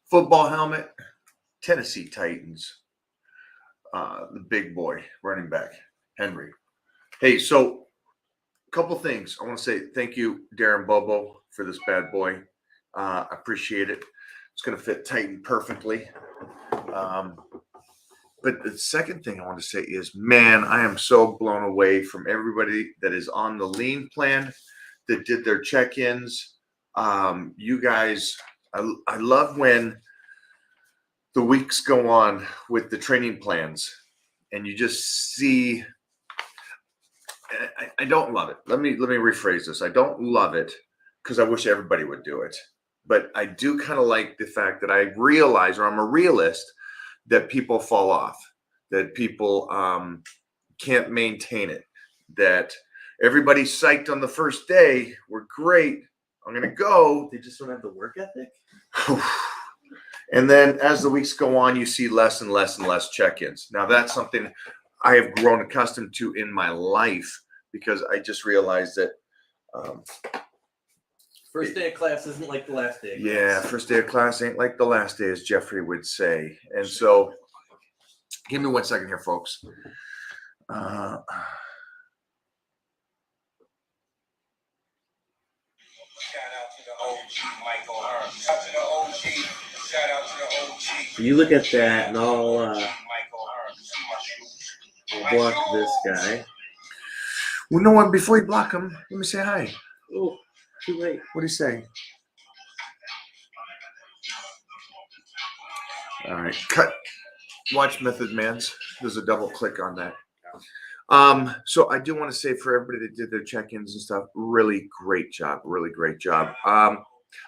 Football helmet, Tennessee Titans. The big boy, running back, Henry. Hey, so a couple things. I want to say thank you, Darren Bobo, for this bad boy. I appreciate it. It's going to fit Titan perfectly. But the second thing I want to say is, man, I am so blown away from everybody that is on the lean plan, that did their check-ins. You guys, I love when the weeks go on with the training plans and you just see, I don't love it. Let me rephrase this. I don't love it because I wish everybody would do it. But I do kind of like the fact that I realize, or I'm a realist, that people fall off, that people can't maintain it, that everybody's psyched on the first day. We're great. I'm going to go. They just don't have the work ethic. And then as the weeks go on, you see less and less and less check-ins. Now, that's something I have grown accustomed to in my life because I just realized that first day of class isn't like the last day of class. Yeah, first day of class ain't like the last day, as Jeffrey would say. And so, give me 1 second here, folks. Shout out to the OG, Michael Hearn. Shout out to the OG. Shout out to the OG. You look at that, and I'll Michael Hearn. See my shoes. block this guy. Well, no one, before you block him, let me say hi. Oh, too late. What do you say? All right, cut. Watch Method Man's. There's a double click on that. So I do want to say for everybody that did their check-ins and stuff, really great job. Really great job.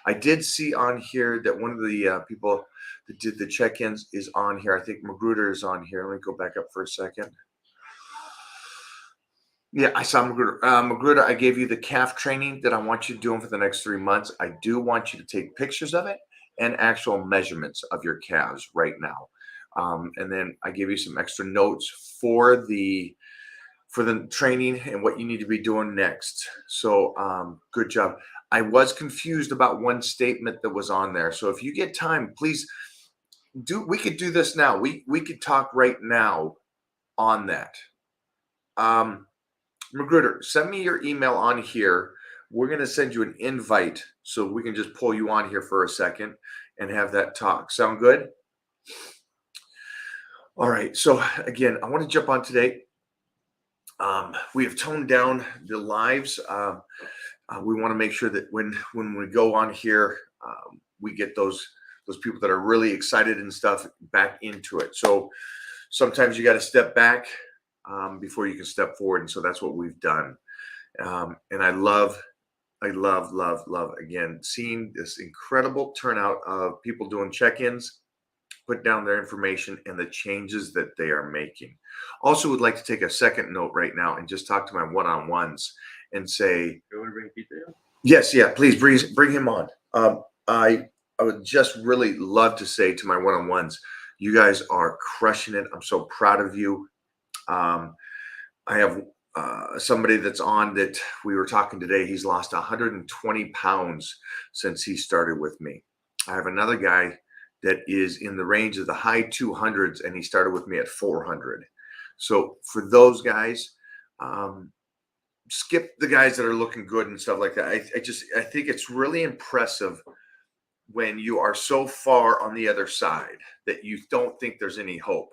I did see on here that one of the people that did the check-ins is on here. I think Magruder is on here. Let me go back up for a second. Yeah, I saw Magruder. Magruder, I gave you the calf training that I want you doing for the next 3 months. I do want you to take pictures of it and actual measurements of your calves right now. And then I gave you some extra notes for the training and what you need to be doing next. So good job. I was confused about one statement that was on there. So if you get time, please we could do this now. We could talk right now on that. Magruder, send me your email on here. We're going to send you an invite so we can just pull you on here for a second and have that talk. Sound good? All right. So again, I want to jump on today. We have toned down the lives. We want to make sure that when we go on here, we get those people that are really excited and stuff back into it. So sometimes you got to step back before you can step forward. And so that's what we've done. And I love again, seeing this incredible turnout of people doing check-ins, put down their information and the changes that they are making. Also would like to take a second note right now and just talk to my one-on-ones and say, You want to bring Peter in? yes, yeah, please bring him on. I would just really love to say to my one-on-ones, you guys are crushing it. I'm so proud of you. I have somebody that's on that we were talking today. He's lost 120 pounds since he started with me. I have another guy that is in the range of the high 200s, and he started with me at 400. So for those guys, skip the guys that are looking good and stuff like that. I think it's really impressive when you are so far on the other side that you don't think there's any hope.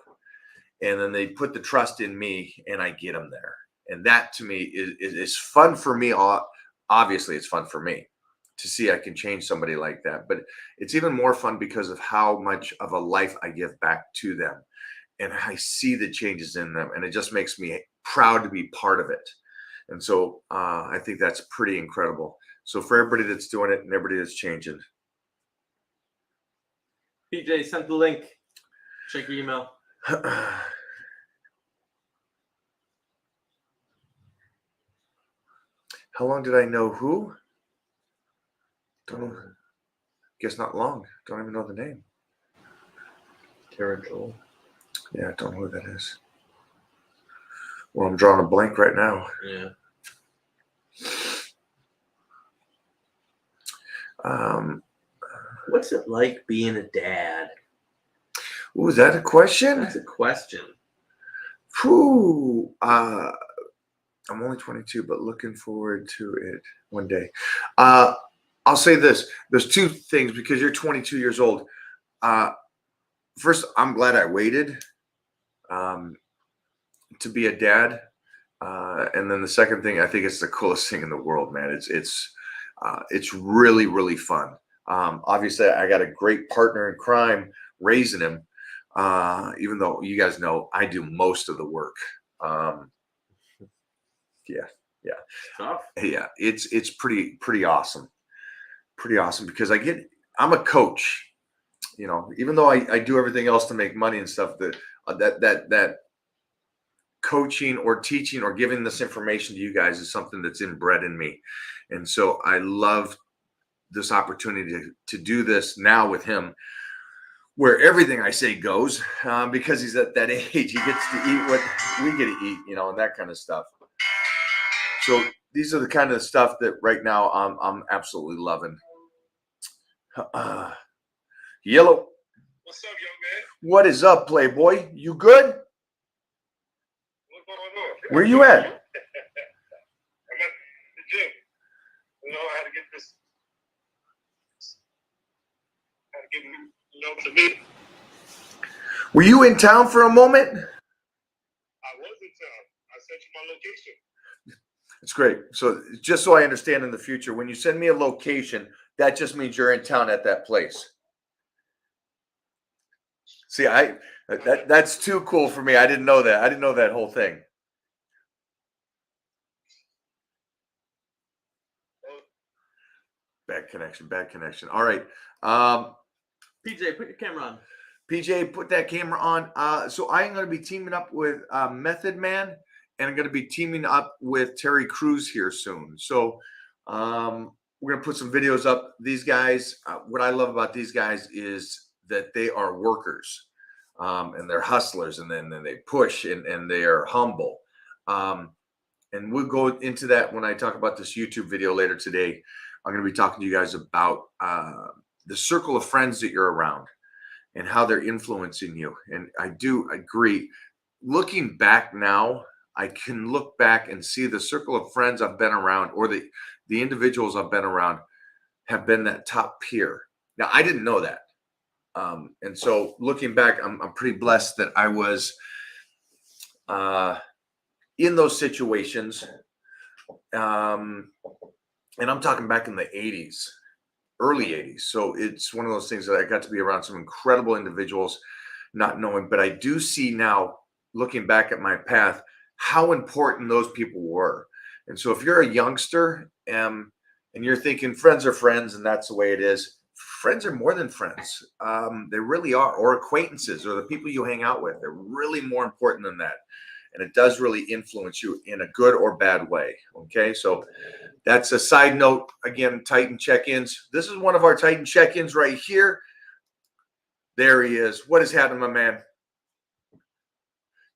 And then they put the trust in me and I get them there. And that to me is fun for me. Obviously, it's fun for me to see I can change somebody like that. But it's even more fun because of how much of a life I give back to them. And I see the changes in them. And it just makes me proud to be part of it. And so I think that's pretty incredible. So for everybody that's doing it and everybody that's changing. PJ, send the link. Check your email. How long did I know who? Don't know. Guess not long. Don't even know the name. Tara Joel. Yeah, I don't know who that is. Well, I'm drawing a blank right now. Yeah. What's it like being a dad? Ooh, is that a question? That's a question. Whew. I'm only 22, but looking forward to it one day. I'll say this. There's two things because you're 22 years old. First, I'm glad I waited to be a dad. And then the second thing, I think it's the coolest thing in the world, man. It's really, really fun. Obviously, I got a great partner in crime raising him. Even though you guys know I do most of the work. Tough. Yeah, it's pretty awesome. Pretty awesome because I'm a coach, you know, even though I do everything else to make money and stuff, that coaching or teaching or giving this information to you guys is something that's inbred in me. And so I love this opportunity to do this now with him, where everything I say goes, because he's at that age, he gets to eat what we get to eat, you know, and that kind of stuff. So these are the kind of stuff that right now I'm absolutely loving. Yellow. What's up, young man? What is up, Playboy? You good? What's going on? Where you at? I'm at the gym. You know, I had to get this. I had to get, you know, to me. Were you in town for a moment? I was in town. I sent you my location. It's great. So just so I understand in the future, when you send me a location, that just means you're in town at that place. See, that's too cool for me. I didn't know that. I didn't know that whole thing. Bad connection. All right. PJ, put your camera on. PJ, put that camera on. So I'm going to be teaming up with Method Man, and I'm going to be teaming up with Terry Crews here soon. So we're going to put some videos up. These guys, what I love about these guys is that they are workers, and they're hustlers, and then they push, and they are humble. And we'll go into that when I talk about this YouTube video later today. I'm going to be talking to you guys about the circle of friends that you're around and how they're influencing you. And I do agree. Looking back now, I can look back and see the circle of friends I've been around, or the individuals I've been around, have been that top peer. Now, I didn't know that. And so looking back, I'm pretty blessed that I was in those situations. And I'm talking back in the 80s, early 80s. So it's one of those things that I got to be around some incredible individuals, not knowing, but I do see now, looking back at my path, how important those people were. And so if you're a youngster and you're thinking friends are friends and that's the way it is, friends are more than friends. They really are, or acquaintances, or the people you hang out with. They're really more important than that. And it does really influence you in a good or bad way. Okay, so that's a side note. Again, Titan check-ins. This is one of our Titan check-ins right here. There he is. What is happening, my man?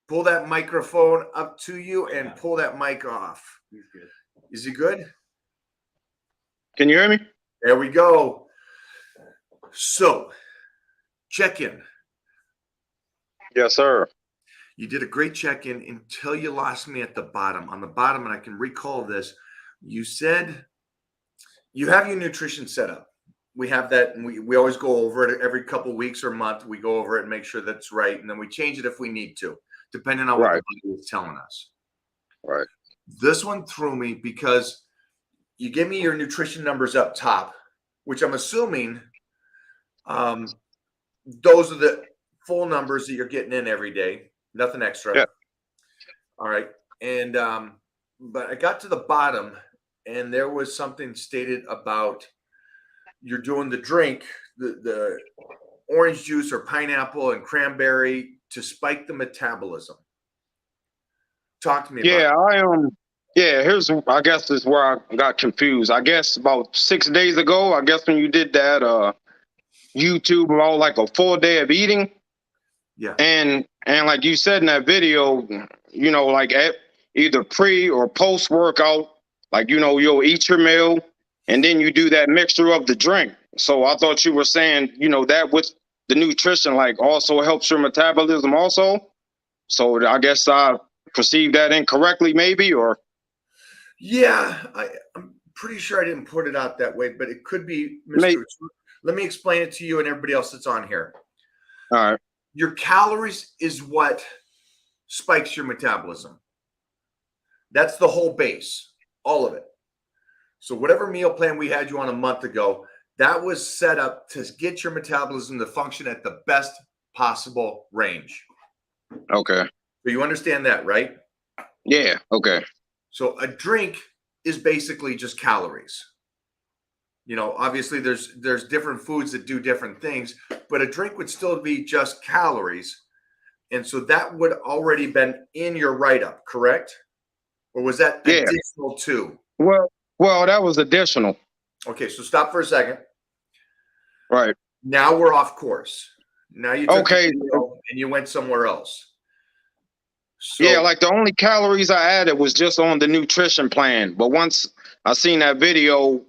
Pull that microphone up to you and pull that mic off. He's good. Is he good? Can you hear me? There we go. So, check-in. Yes, sir. You did a great check-in until you lost me at the bottom. On the bottom, and I can recall this, you said you have your nutrition set up. We have that, and we always go over it every couple weeks or month. We go over it and make sure that's right, and then we change it if we need to, depending on what the body is telling us. Right. This one threw me because you give me your nutrition numbers up top, which I'm assuming those are the full numbers that you're getting in every day. Nothing extra. Yeah. All right. And but I got to the bottom and there was something stated about you're doing the drink, the orange juice or pineapple and cranberry to spike the metabolism. Talk to me about it. Here's, I guess this is where I got confused. I guess about 6 days ago, I guess when you did that YouTube about like a full day of eating. Yeah. And like you said in that video, you know, like at either pre or post workout, like, you know, you'll eat your meal and then you do that mixture of the drink. So I thought you were saying, that with the nutrition, like also helps your metabolism also. So I guess I perceived that incorrectly, maybe, or Yeah, I'm pretty sure I didn't put it out that way, but it could be maybe. misconstrued. Let me explain it to you and everybody else that's on here. All right. Your calories is what spikes your metabolism. That's the whole base, all of it. So whatever meal plan we had you on a month ago, that was set up to get your metabolism to function at the best possible range. Okay. So you understand that, right? Yeah. Okay. So a drink is basically just calories. Obviously there's different foods that do different things, but a drink would still be just calories. And so that would already been in your write-up, correct? Or was that Yeah. additional too? Well, that was additional. Okay, so stop for a second. Right. Now we're off course. Now you took Okay. the video and you went somewhere else. So Yeah, like the only calories I added was just on the nutrition plan. But once I seen that video,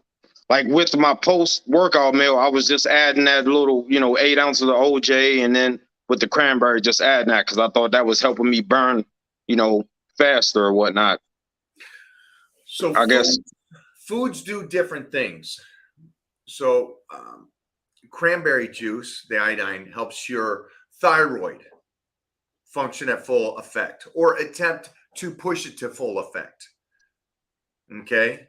like with my post-workout meal, I was just adding that little, 8 ounces of OJ, and then with the cranberry, just adding that because I thought that was helping me burn, faster or whatnot. So I guess. foods do different things. So cranberry juice, the iodine, helps your thyroid function at full effect or attempt to push it to full effect. Okay.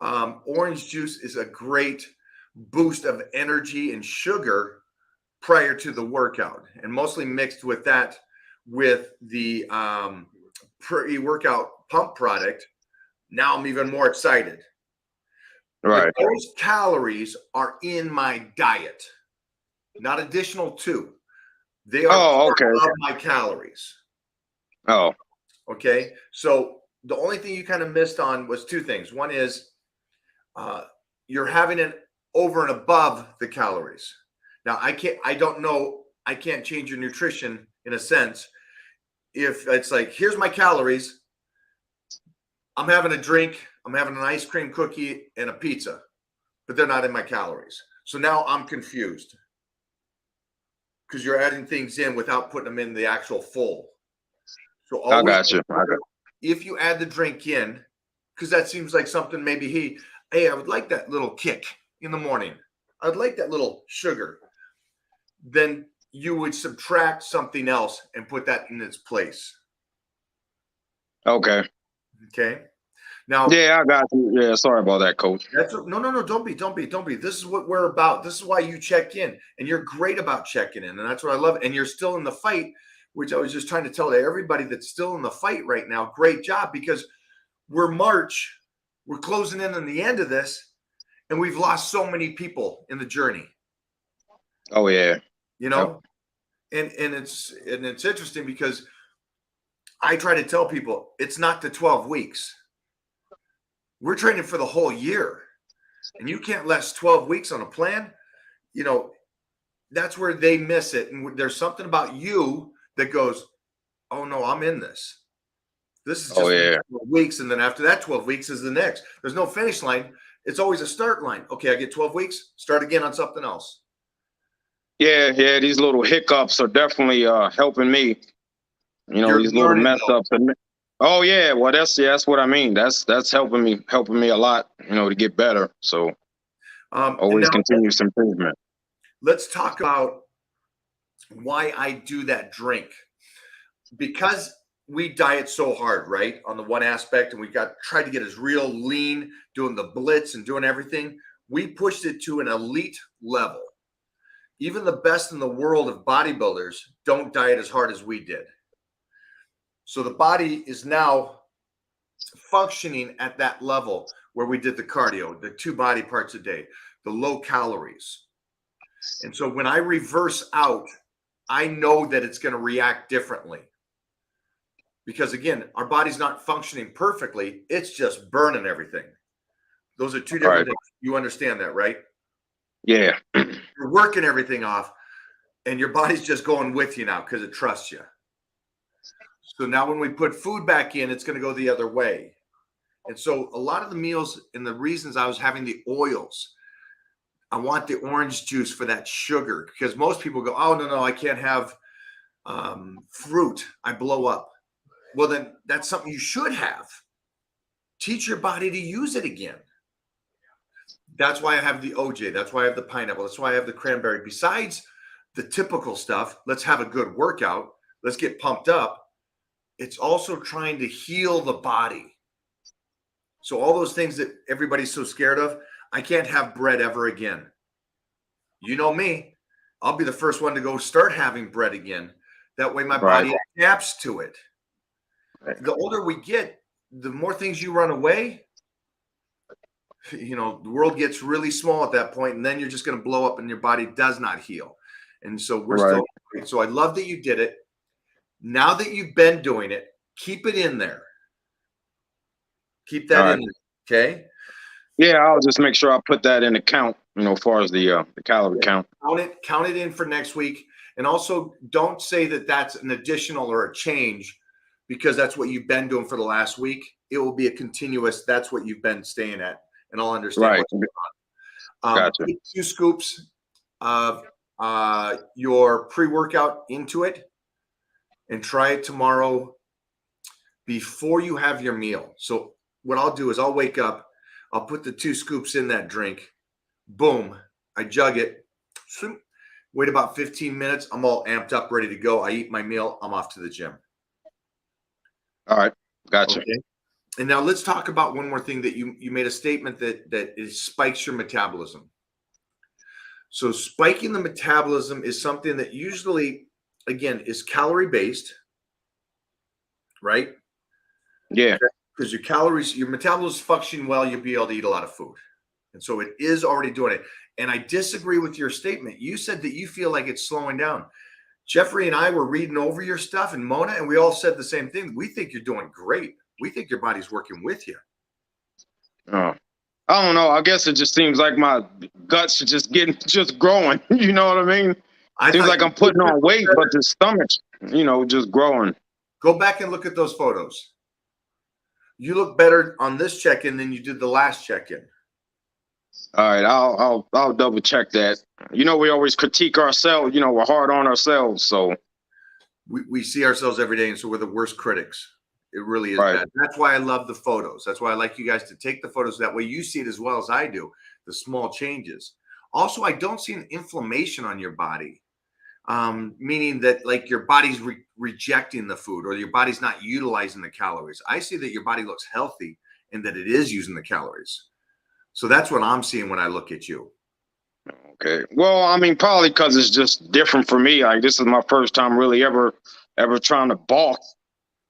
Orange juice is a great boost of energy and sugar prior to the workout, and mostly mixed with that with the pre-workout pump product. Now I'm even more excited. Right. But those calories are in my diet, not additional to. They are part of my calories. Oh. Okay. So the only thing you kind of missed on was two things. One is you're having it over and above the calories. Now I can't change your nutrition in a sense. If it's like, here's my calories, I'm having a drink, I'm having an ice cream cookie and a pizza, but they're not in my calories. So now I'm confused because you're adding things in without putting them in the actual full. So I got you. If you add the drink in, because that seems like something maybe hey, I would like that little kick in the morning. I'd like that little sugar. Then you would subtract something else and put that in its place. Okay. Okay. Now, yeah, I got you. Yeah, sorry about that, Coach. No. Don't be. This is what we're about. This is why you check in, and you're great about checking in, and that's what I love. And you're still in the fight, which I was just trying to tell to everybody that's still in the fight right now. Great job, because we're closing in on the end of this, and we've lost so many people in the journey. Oh yeah. Yep. And it's interesting because I try to tell people it's not the 12 weeks. We're training for the whole year, and you can't last 12 weeks on a plan. That's where they miss it. And there's something about you that goes, oh no, I'm in this. This is just 12 weeks. And then after that 12 weeks is the next. There's no finish line. It's always a start line. Okay, I get 12 weeks, start again on something else. Yeah. These little hiccups are definitely helping me. These little mess ups. Oh yeah, well that's what I mean. That's helping me a lot, to get better. So always continuous improvement. Let's talk about why I do that drink. Because we diet so hard, right? On the one aspect, and we tried to get as real lean, doing the blitz and doing everything. We pushed it to an elite level. Even the best in the world of bodybuilders don't diet as hard as we did. So the body is now functioning at that level where we did the cardio, the 2 body parts a day, the low calories. And so when I reverse out, I know that it's going to react differently. Because again, our body's not functioning perfectly. It's just burning everything. Those are 2 different things. You understand that, right? Yeah. You're working everything off, and your body's just going with you now because it trusts you. So now when we put food back in, it's going to go the other way. And so a lot of the meals and the reasons I was having the oils, I want the orange juice for that sugar, because most people go, oh, no, I can't have fruit. I blow up. Well, then that's something you should have. Teach your body to use it again. That's why I have the OJ. That's why I have the pineapple. That's why I have the cranberry. Besides the typical stuff, let's have a good workout. Let's get pumped up. It's also trying to heal the body. So all those things that everybody's so scared of, I can't have bread ever again. You know me. I'll be the first one to go start having bread again. That way my body adapts to it. The older we get, the more things you run away, the world gets really small at that point, and then you're just going to blow up and your body does not heal. And so so I love that you did it. Now that you've been doing it, keep it in there. Keep that in there. Okay. Yeah, I'll just make sure I put that in the count, as far as the calorie count. Count it in for next week. And also don't say that that's an additional or a change, because that's what you've been doing for the last week. It will be a continuous, that's what you've been staying at. And I'll understand what's going on. Gotcha. Put 2 scoops of your pre-workout into it and try it tomorrow before you have your meal. So what I'll do is I'll wake up, I'll put the 2 scoops in that drink. Boom. I jug it. Wait about 15 minutes. I'm all amped up, ready to go. I eat my meal. I'm off to the gym. All right. Gotcha. Okay. And now let's talk about one more thing that you made a statement that it spikes your metabolism. So spiking the metabolism is something that usually, again, is calorie based, right? Yeah. Because your metabolism function well, you'll be able to eat a lot of food. And so it is already doing it. And I disagree with your statement. You said that you feel like it's slowing down. Jeffrey and I were reading over your stuff, and Mona, and we all said the same thing. We think you're doing great. We think your body's working with you. Oh, I don't know. I guess it just seems like my guts are just growing. You know what I mean? Seems like I'm putting on weight, but the stomach's, just growing. Go back and look at those photos. You look better on this check-in than you did the last check-in. All right, I'll double check that. We always critique ourselves. We're hard on ourselves, so we see ourselves every day, and so we're the worst critics. It really is bad. That's why I love the photos. That's why I like you guys to take the photos. That way you see it as well as I do, the small changes. Also, I don't see an inflammation on your body, meaning that like your body's rejecting the food or your body's not utilizing the calories. I see that your body looks healthy and that it is using the calories. So that's what I'm seeing when I look at you. Okay. Well, I mean, probably because it's just different for me. Like, this is my first time really ever trying to bulk,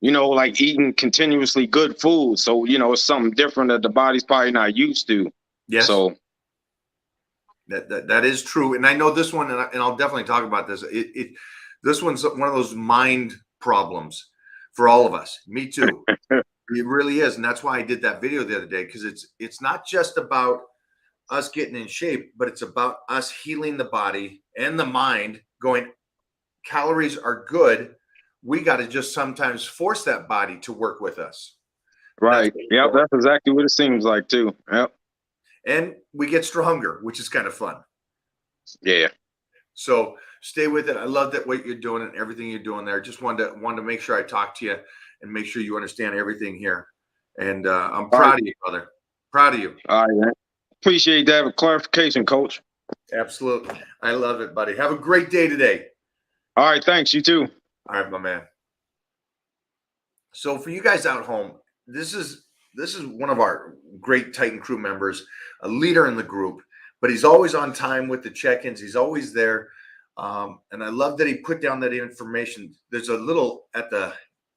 like eating continuously good food. So, it's something different that the body's probably not used to. Yes. So that is true. And I know this one, and I'll definitely talk about this. This one's one of those mind problems for all of us. Me too. It really is. And that's why I did that video the other day, because it's not just about us getting in shape, but it's about us healing the body and the mind, going, calories are good. We got to just sometimes force that body to work with us. Right. Yep. That's exactly what it seems like too. Yep. And we get stronger, which is kind of fun. Yeah. So stay with it. I love that what you're doing and everything you're doing there. Just wanted to make sure I talk to you and make sure you understand everything here. And I'm proud of you, brother. Proud of you. All right, man. Appreciate that clarification, Coach. Absolutely. I love it, buddy. Have a great day today. All right. Thanks. You too. All right, my man. So for you guys out home, this is one of our great Titan crew members, a leader in the group, but he's always on time with the check-ins. He's always there. And I love that he put down that information. There's a little at the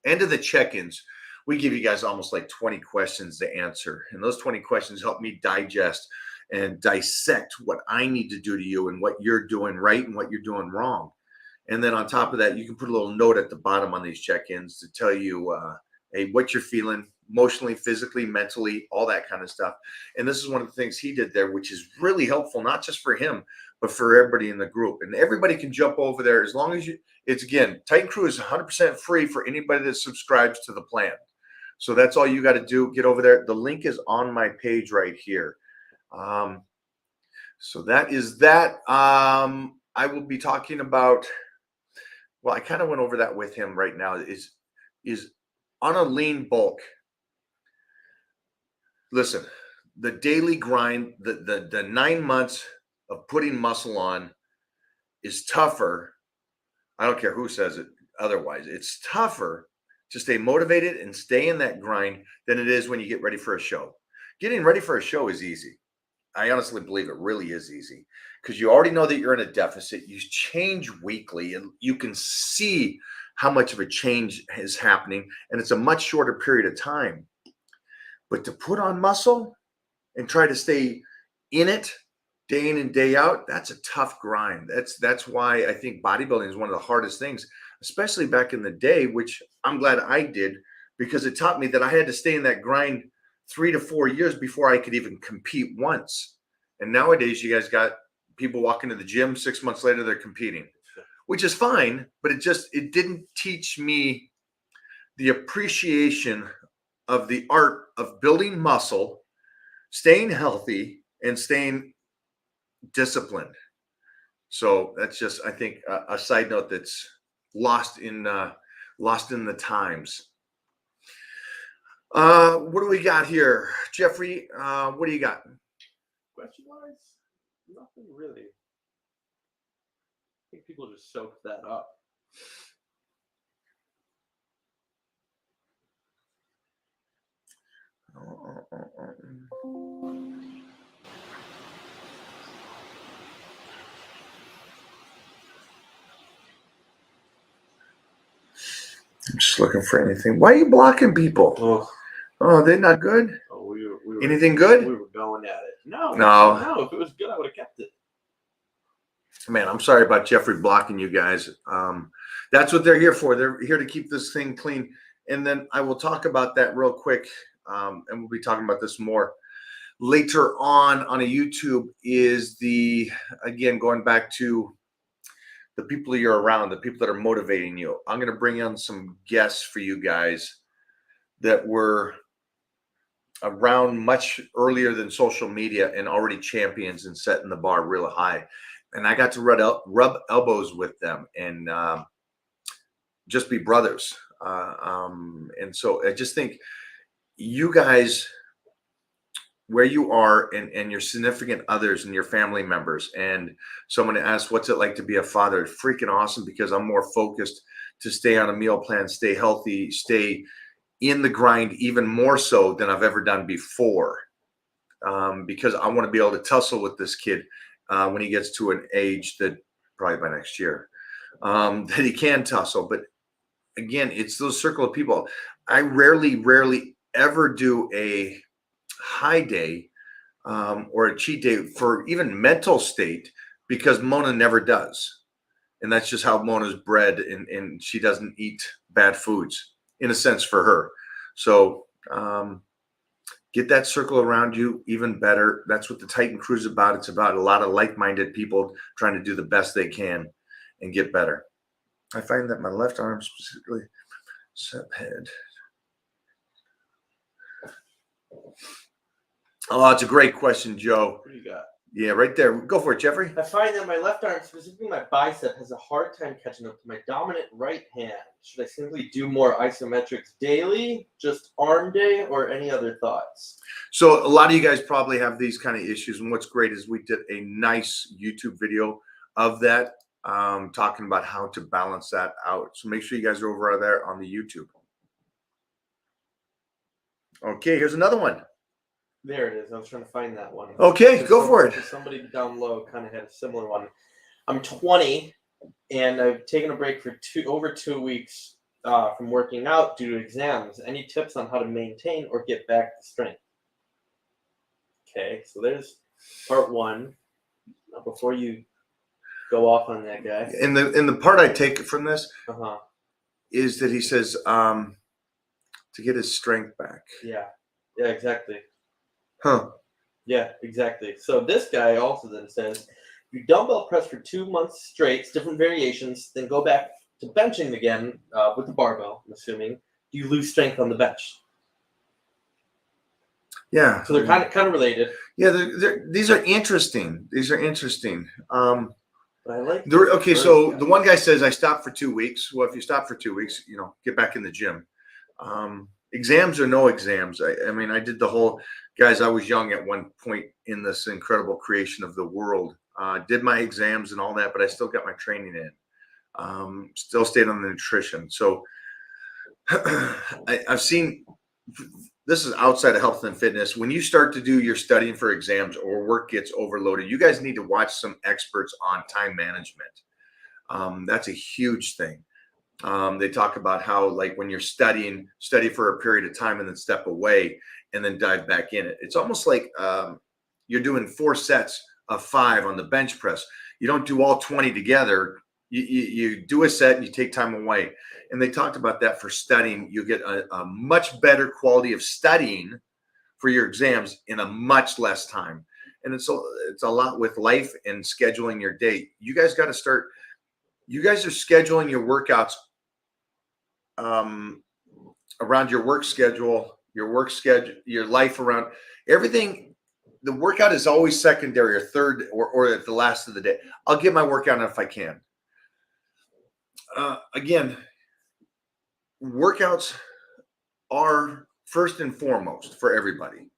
end of the check-ins. We give you guys almost like 20 questions to answer. And those 20 questions help me digest and dissect what I need to do to you and what you're doing right and what you're doing wrong. And then on top of that, you can put a little note at the bottom on these check-ins to tell you, hey, what you're feeling emotionally, physically, mentally, all that kind of stuff. And this is one of the things he did there, which is really helpful, not just for him, but for everybody in the group. And everybody can jump over there as long as it's again, Titan Crew is 100% free for anybody that subscribes to the plan. So that's all you got to do. Get over there. The link is on my page right here. So that is that. I will be talking about, well, I kind of went over that with him right now, is on a lean bulk. Listen, the daily grind, the 9 months of putting muscle on is tougher. I don't care who says it otherwise. It's tougher to stay motivated and stay in that grind than it is when you get ready for a show. Getting ready for a show is easy. I honestly believe it really is easy because you already know that you're in a deficit. You change weekly and you can see how much of a change is happening, and it's a much shorter period of time. But to put on muscle and try to stay in it day in and day out, that's a tough grind. That's why I think bodybuilding is one of the hardest things, especially back in the day, which I'm glad I did, because it taught me that I had to stay in that grind 3 to 4 years before I could even compete once. And nowadays you guys got people walking to the gym 6 months later, they're competing, which is fine, but it didn't teach me the appreciation of the art of building muscle, staying healthy, and staying disciplined. So that's just, I think, a side note that's lost in the times. What do we got here, Jeffrey? What do you got? Question wise, nothing really. I think people just soaked that up. I'm just looking for anything. Why are you blocking people? Oh, they're not good. Oh, we were Anything good? We were going at it. No. If it was good, I would have kept it. Man, I'm sorry about Jeffrey blocking you guys. That's what they're here for. They're here to keep this thing clean. And then I will talk about that real quick. And we'll be talking about this more later on a YouTube. Is again, going back to the people you're around, the people that are motivating you. I'm going to bring on some guests for you guys that were around much earlier than social media and already champions and setting the bar real high. And I got to rub elbows with them and just be brothers. And so I just think you guys, where you are and your significant others and your family members, and someone asked, what's it like to be a father? It's freaking awesome, because I'm more focused to stay on a meal plan, stay healthy, stay in the grind even more so than I've ever done before, because I want to be able to tussle with this kid when he gets to an age that probably by next year that he can tussle. But again, it's those circle of people. I rarely ever do a high day or a cheat day for even mental state, because Mona never does. And that's just how Mona's bred, and she doesn't eat bad foods in a sense for her. So get that circle around you even better. That's what the Titan Crew is about. It's about a lot of like-minded people trying to do the best they can and get better. I find that my left arm, specifically head. Oh, it's a great question, Joe. What do you got? Yeah, right there. Go for it, Jeffrey. I find that my left arm, specifically my bicep, has a hard time catching up to my dominant right hand. Should I simply do more isometrics daily, just arm day, or any other thoughts? So a lot of you guys probably have these kind of issues. And what's great is we did a nice YouTube video of that, talking about how to balance that out. So make sure you guys are over there on the YouTube. Okay, here's another one. There it is. I was trying to find that one. Okay, go for it. Somebody down low kind of had a similar one. I'm 20, and I've taken a break for over 2 weeks from working out due to exams. Any tips on how to maintain or get back to strength? Okay, so there's part one. Now, before you go off on that guy. And the part I take from this is that he says to get his strength back. Yeah, exactly. Huh. Yeah, exactly. So this guy also then says, you dumbbell press for 2 months straight, different variations, then go back to benching again with the barbell, I'm assuming. Do you lose strength on the bench? Yeah. So they're kind of related. Yeah, these are interesting. These are interesting. But I like Okay, so the one guy says I stopped for 2 weeks. Well, if you stop for 2 weeks, get back in the gym. Exams or no exams. I mean, I did the whole, guys, I was young at one point in this incredible creation of the world. Did my exams and all that, but I still got my training in. Still stayed on the nutrition. So I've seen, this is outside of health and fitness. When you start to do your studying for exams or work gets overloaded, you guys need to watch some experts on time management. That's a huge thing. They talk about how, like, when you're studying, study for a period of time and then step away and then dive back in it. It's almost like you're doing 4 sets of 5 on the bench press. You don't do all 20 together. You do a set and you take time away. And they talked about that for studying. You get a much better quality of studying for your exams in a much less time. And it's a lot with life and scheduling your day. You guys got to start. You guys are scheduling your workouts around your work schedule, your life around everything. The workout is always secondary or third or at the last of the day. I'll get my workout in if I can. Again, workouts are first and foremost for everybody.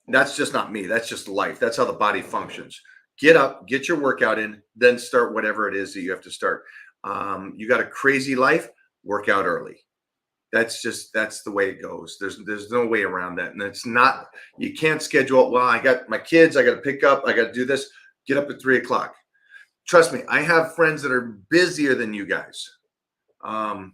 That's just not me. That's just life. That's how the body functions. Get up, get your workout in, then start whatever it is that you have to start. You got a crazy life, work out early. That's the way it goes. There's no way around that. And it's not, you can't schedule, well, I got my kids, I got to pick up, I got to do this, get up at 3:00. Trust me, I have friends that are busier than you guys. And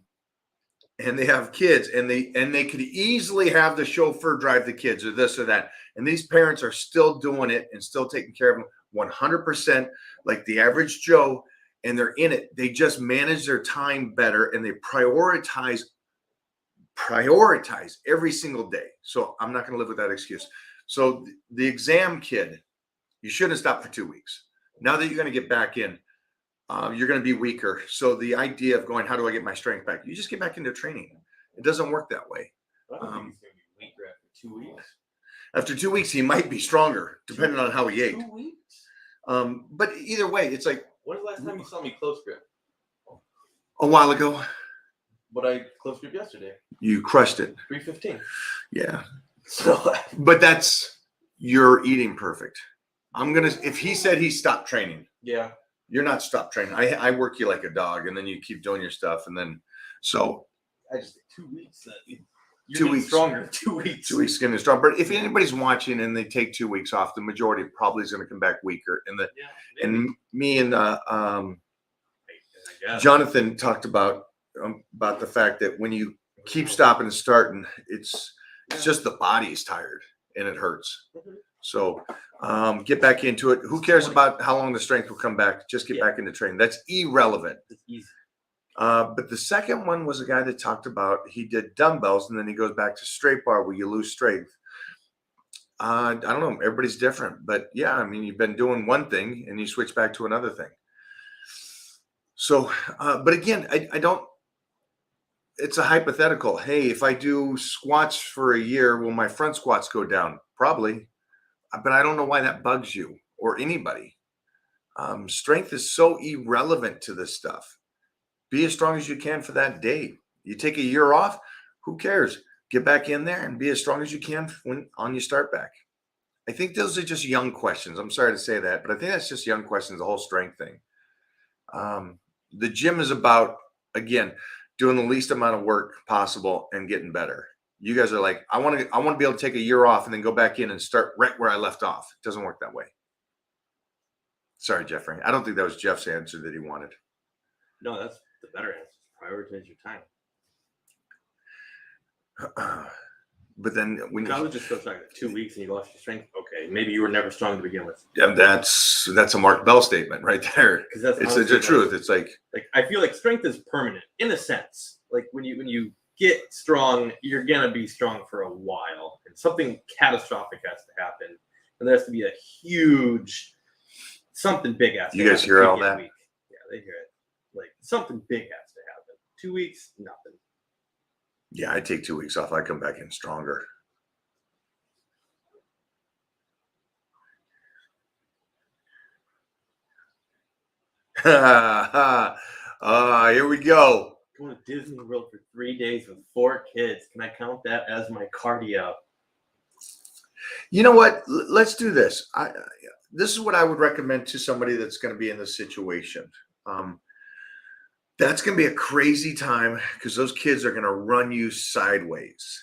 they have kids and they could easily have the chauffeur drive the kids or this or that. And these parents are still doing it and still taking care of them 100% like the average Joe, and they're in it. They just manage their time better and they prioritize every single day. So I'm not going to live with that excuse. So the exam kid, you shouldn't stop for 2 weeks. Now that you're going to get back in, you're going to be weaker. So the idea of going, how do I get my strength back? You just get back into training. It doesn't work that way. I don't think he's going to be weaker after 2 weeks. After 2 weeks, he might be stronger, depending on how he ate. 2 weeks? But either way, it's like, When's the last time you saw me close grip? a while ago, But I close grip yesterday. you crushed it. 315. Yeah. So, But that's, you're eating perfect. If he said he stopped training, yeah. you're not stopped training. I work you like a dog, and then you keep doing your stuff, and then so I just think 2 weeks. You're 2 getting weeks stronger in 2 weeks. 2 weeks getting strong. But if anybody's watching and they take 2 weeks off, the majority probably is going to come back weaker. And me and Jonathan talked about the fact that when you keep stopping and starting, it's just the body's tired and it hurts. So get back into it. Who cares about how long the strength will come back? Just get back into training. That's irrelevant. It's easy. But the second one was a guy that talked about he did dumbbells and then he goes back to straight bar where you lose strength. I don't know. Everybody's different. But yeah, I mean, you've been doing one thing and you switch back to another thing. So, but again, I don't, it's a hypothetical. Hey, if I do squats for a year, will my front squats go down? Probably. But I don't know why that bugs you or anybody. Strength is so irrelevant to this stuff. Be as strong as you can for that day. You take a year off, who cares? Get back in there and be as strong as you can when you start back. I think those are just young questions. I'm sorry to say that, but I think that's just young questions, the whole strength thing. The gym is about, again, doing the least amount of work possible and getting better. You guys are like, I want to be able to take a year off and then go back in and start right where I left off. It doesn't work that way. Sorry, Jeffrey. I don't think that was Jeff's answer that he wanted. No, that's the better answer. Prioritize your time. But then when I would just go like 2 weeks and you lost your strength. Okay, maybe you were never strong to begin with. yeah, that's a Mark Bell statement right there. Because that's It's the truth. It's like I feel like strength is permanent in a sense. Like when you get strong, you're gonna be strong for a while, and something catastrophic has to happen, and there has to be a huge something big has to You guys happen hear to all get that? weak. Yeah, they hear it. Like something big has to happen. 2 weeks, nothing. yeah, I take 2 weeks off. I come back in stronger. Here we go. Going to Disney World for 3 days with 4 kids. Can I count that as my cardio? You know what? Let's do this. This is what I would recommend to somebody that's going to be in this situation. That's going to be a crazy time because those kids are going to run you sideways.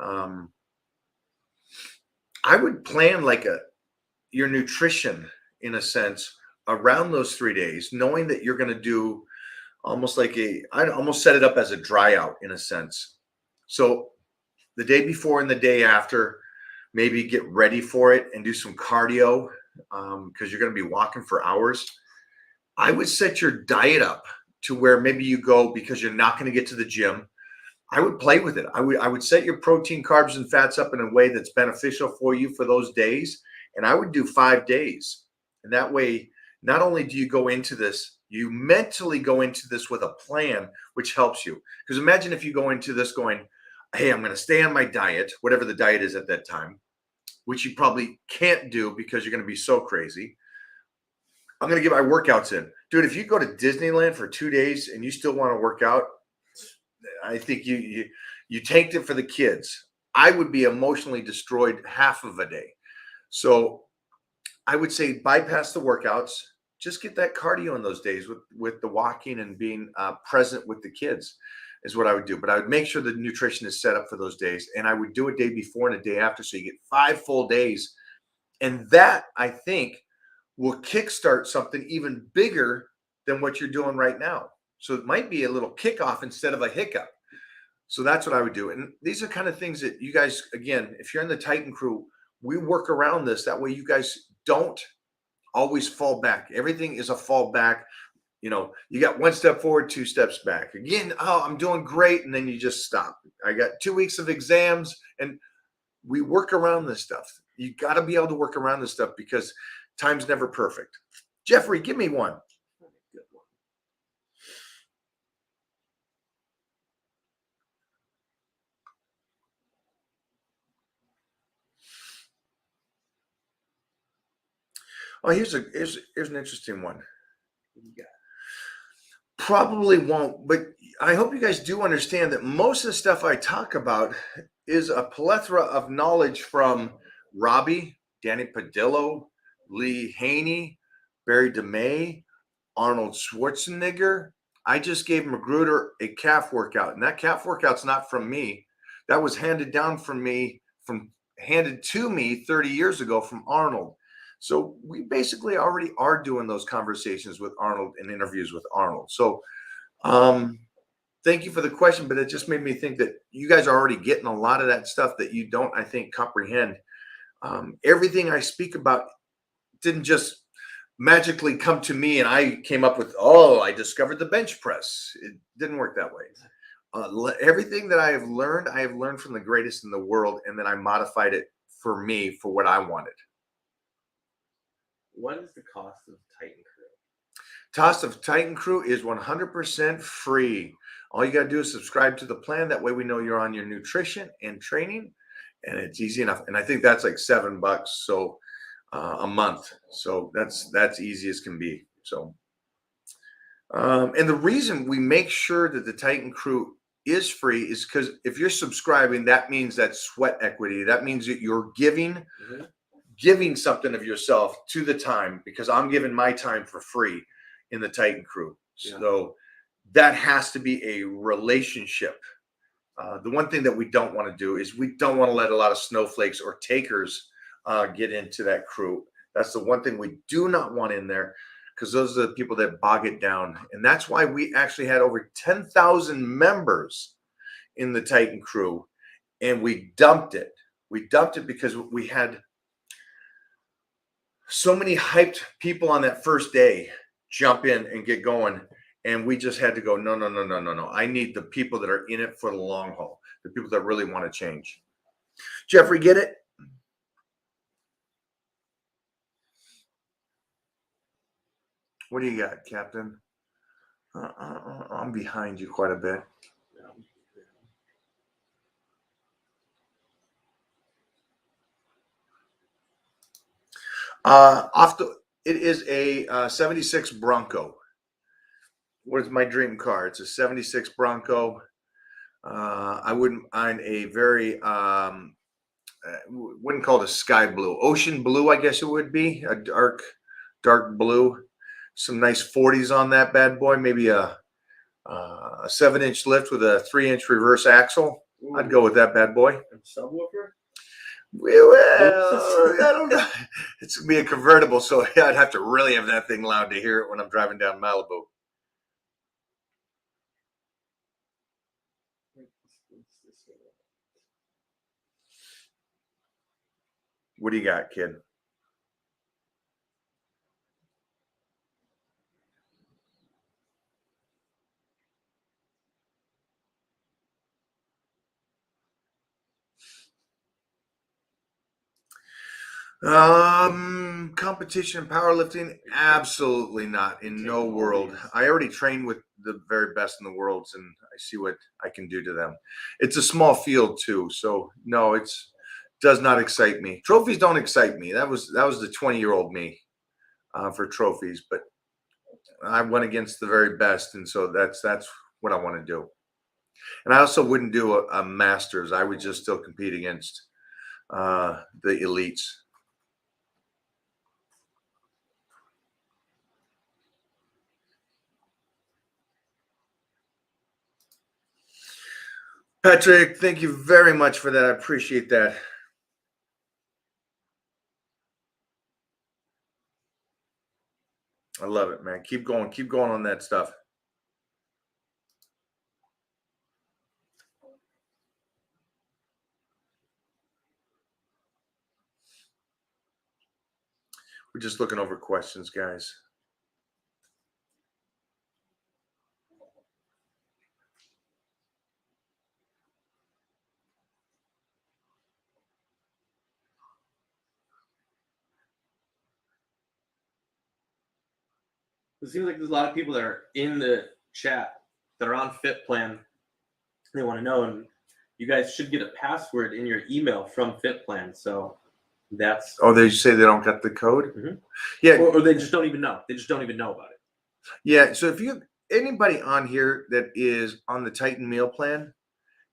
I would plan like your nutrition in a sense around those 3 days, knowing that you're going to do almost like I'd almost set it up as a dry out in a sense. So the day before and the day after, maybe get ready for it and do some cardio because you're going to be walking for hours. I would set your diet up to where maybe you go because you're not going to get to the gym. I would play with it. I would set your protein, carbs, and fats up in a way that's beneficial for you for those days. And I would do 5 days. And that way, not only do you go into this, you mentally go into this with a plan, which helps you. Because imagine if you go into this going, hey, I'm going to stay on my diet, whatever the diet is at that time, which you probably can't do because you're going to be so crazy. I'm going to get my workouts in. Dude, if you go to Disneyland for 2 days and you still want to work out, I think you tanked it for the kids. I would be emotionally destroyed half of a day. So I would say bypass the workouts. Just get that cardio in those days with the walking and being present with the kids is what I would do. But I would make sure the nutrition is set up for those days. And I would do a day before and a day after. So you get 5 full days. And that, I think, will kickstart something even bigger than what you're doing right now. So it might be a little kickoff instead of a hiccup. So that's what I would do. And these are kind of things that you guys, again, if you're in the Titan crew, we work around this. That way you guys don't always fall back. Everything is a fall back. You know, you got 1 step forward, 2 steps back. Again, oh, I'm doing great. And then you just stop. I got 2 weeks of exams and we work around this stuff. You got to be able to work around this stuff because time's never perfect. Jeffrey, give me one. Oh, here's an interesting one. Probably won't, but I hope you guys do understand that most of the stuff I talk about is a plethora of knowledge from Robbie, Danny Padillo, Lee Haney, Barry DeMay, Arnold Schwarzenegger. I just gave Magruder a calf workout, and that calf workout's not from me. That was handed down from me, handed to me 30 years ago from Arnold. So we basically already are doing those conversations with Arnold and interviews with Arnold. So thank you for the question, but it just made me think that you guys are already getting a lot of that stuff that you don't, I think, comprehend. Everything I speak about didn't just magically come to me and I came up with, I discovered the bench press. It didn't work that way. Everything that I have learned from the greatest in the world, and then I modified it for me for what I wanted. What is the cost of Titan Crew? Cost of Titan Crew is 100% free. All you got to do is subscribe to the plan. That way we know you're on your nutrition and training, and it's easy enough. And I think that's like $7 so a month. So that's easy as can be. So and the reason we make sure that the Titan Crew is free is because if you're subscribing, that means that sweat equity. That means that you're giving something of yourself to the time, because I'm giving my time for free in the Titan Crew. Yeah. So that has to be a relationship. The one thing that we don't want to do is we don't want to let a lot of snowflakes or takers get into that crew. That's the one thing we do not want in there, because those are the people that bog it down. And that's why we actually had over 10,000 members in the Titan Crew, and we dumped it. We dumped it because we had so many hyped people on that first day jump in and get going. And we just had to go, no. I need the people that are in it for the long haul, the people that really want to change. Jeffrey, get it? What do you got, Captain? I'm behind you quite a bit. It is a 76 Bronco. what is my dream car? It's a 76 Bronco. I wouldn't mind a very wouldn't call it a sky blue, ocean blue, I guess it would be a dark blue. Some nice 40s on that bad boy. Maybe a 7-inch lift with a 3-inch reverse axle. Ooh. I'd go with that bad boy. And subwoofer? Well, I don't know. It's gonna be a convertible, so yeah, I'd have to really have that thing loud to hear it when I'm driving down Malibu. What do you got, kid? Competition in powerlifting? Absolutely not. In no world. I already train with the very best in the world, and I see what I can do to them. It's a small field too, so no, does not excite me. Trophies don't excite me. That was the 20-year-old me for trophies, but I went against the very best, and so that's what I want to do. And I also wouldn't do a masters. I would just still compete against the elites. Patrick, thank you very much for that. I appreciate that. I love it, man. Keep going on that stuff. We're just looking over questions, guys. It seems like there's a lot of people that are in the chat that are on FitPlan. They want to know, and you guys should get a password in your email from FitPlan. So that's they say they don't got the code. Mm-hmm. Yeah, or they just don't even know. They just don't even know about it. Yeah. So if anybody on here that is on the Titan meal plan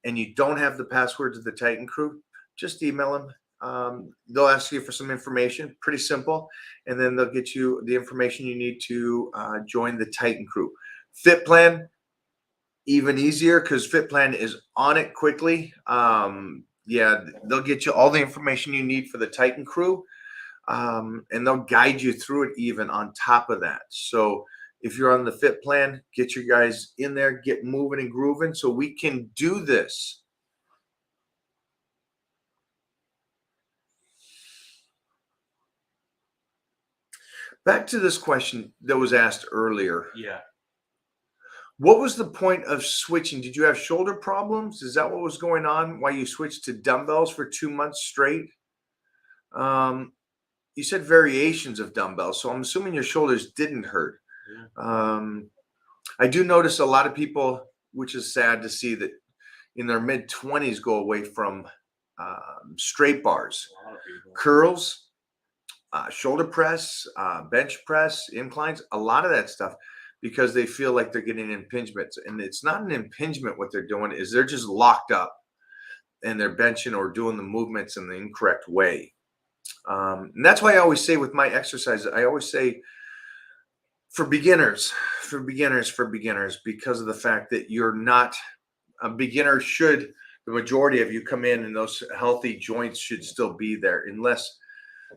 and you don't have the passwords of the Titan crew, just email them. They'll ask you for some information, pretty simple, and then they'll get you the information you need to join the Titan crew. FitPlan, even easier because FitPlan is on it quickly. Yeah, they'll get you all the information you need for the Titan crew, and they'll guide you through it even on top of that. So if you're on the FitPlan, get your guys in there, get moving and grooving so we can do this. Back to this question that was asked earlier. Yeah. What was the point of switching? Did you have shoulder problems? Is that what was going on? Why you switched to dumbbells for 2 months straight? You said variations of dumbbells, so I'm assuming your shoulders didn't hurt. Yeah. I do notice a lot of people, which is sad to see, that in their mid-20s go away from straight bars, curls, shoulder press, bench press, inclines, a lot of that stuff, because they feel like they're getting impingements. And it's not an impingement. What they're doing is they're just locked up and they're benching or doing the movements in the incorrect way. And that's why I always say with my exercises, I always say for beginners, because of the fact that you're not a beginner. The majority of you come in and those healthy joints should still be there unless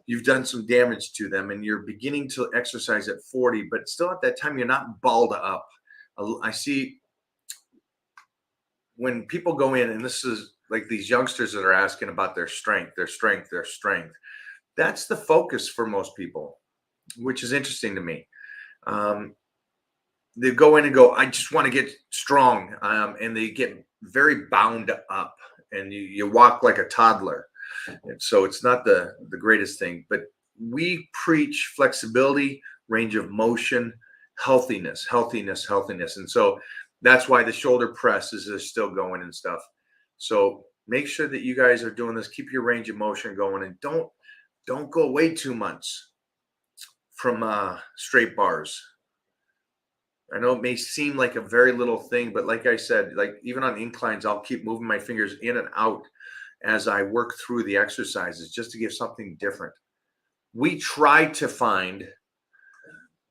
you've done some damage to them and you're beginning to exercise at 40, but still at that time, you're not balled up. I see when people go in, and this is like these youngsters that are asking about their strength. That's the focus for most people, which is interesting to me. They go in and go, I just want to get strong. And they get very bound up and you walk like a toddler. And so it's not the greatest thing, but we preach flexibility, range of motion, healthiness. And so that's why the shoulder presses are still going and stuff. So make sure that you guys are doing this. Keep your range of motion going and don't go away 2 months from straight bars. I know it may seem like a very little thing, but like I said, like even on inclines, I'll keep moving my fingers in and out as I work through the exercises just to give something different. We try to find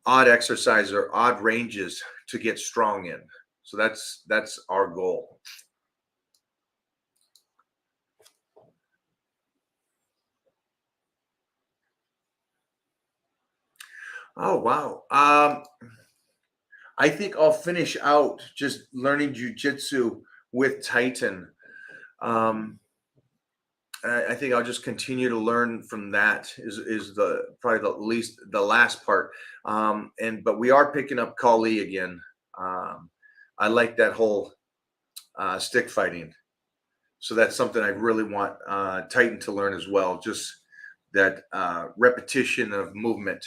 odd exercise or odd ranges to get strong in. So that's our goal. Oh wow. I think I'll finish out just learning jujitsu with Titan. I think I'll just continue to learn from that is the probably the last part. But we are picking up Kali again. I like that whole stick fighting. So that's something I really want Titan to learn as well. Just that repetition of movement.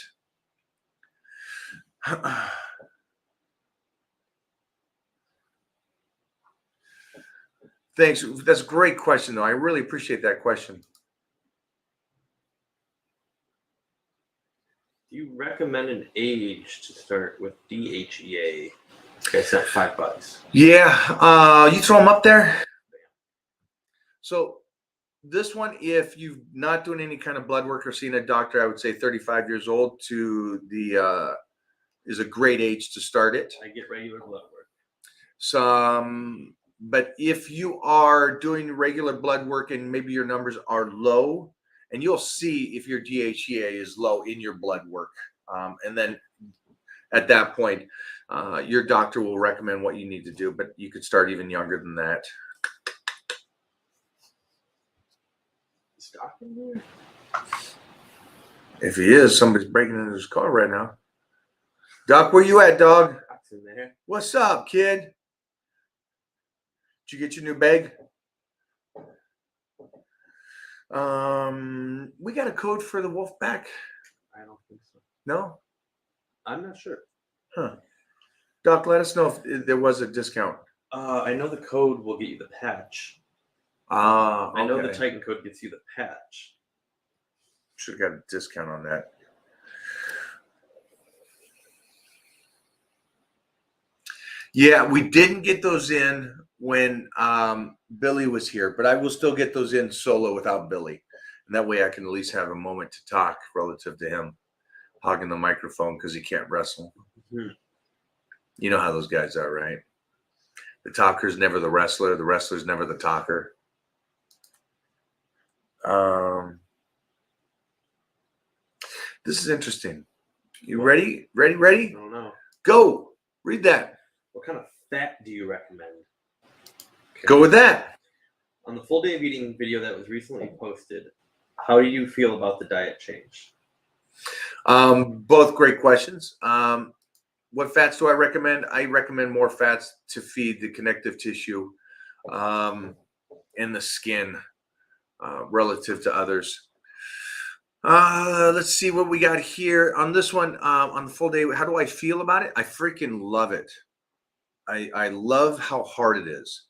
Thanks. That's a great question, though. I really appreciate that question. Do you recommend an age to start with DHEA? Okay, so $5. Yeah. You throw them up there. So this one, if you're not doing any kind of blood work or seeing a doctor, I would say 35 years old to the is a great age to start it. I get regular blood work. But if you are doing regular blood work and maybe your numbers are low, and you'll see if your DHEA is low in your blood work, and then at that point, your doctor will recommend what you need to do. But you could start even younger than that. Is Doc in there? If he is, somebody's breaking into his car right now. Doc, where you at, dog? Doc's in there. What's up, kid? Did you get your new bag? We got a code for the wolf pack. I don't think so. No? I'm not sure. Huh. Doc, let us know if there was a discount. I know the code will get you the patch. Okay. I know the Titan code gets you the patch. Should have got a discount on that. Yeah, we didn't get those in when Billy was here, but I will still get those in solo without Billy. And that way I can at least have a moment to talk relative to him hogging the microphone because he can't wrestle. Mm-hmm. You know how those guys are, right? The talker's never the wrestler's never the talker. This is interesting. You ready? I don't know. Go. Read that. What kind of fat do you recommend? Okay. Go with that. On the full day of eating video that was recently posted, how do you feel about the diet change? Both great questions. What fats do I recommend? I recommend more fats to feed the connective tissue and the skin relative to others. Let's see what we got here on this one. On the full day, how do I feel about it? I freaking love it. I love how hard it is.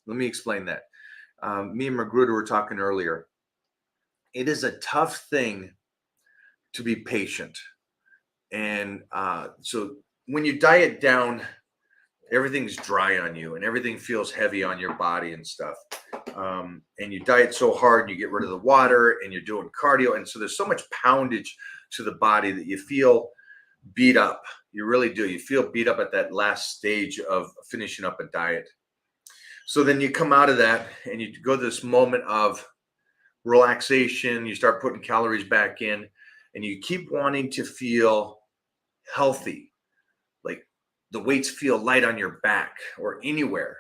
Let me explain that. Me and Magruder were talking earlier. It is a tough thing to be patient. And so when you diet down, everything's dry on you and everything feels heavy on your body and stuff. And you diet so hard and you get rid of the water and you're doing cardio. And so there's so much poundage to the body that you feel beat up. You really do. You feel beat up at that last stage of finishing up a diet. So then you come out of that and you go to this moment of relaxation. You start putting calories back in and you keep wanting to feel healthy. Like the weights feel light on your back or anywhere.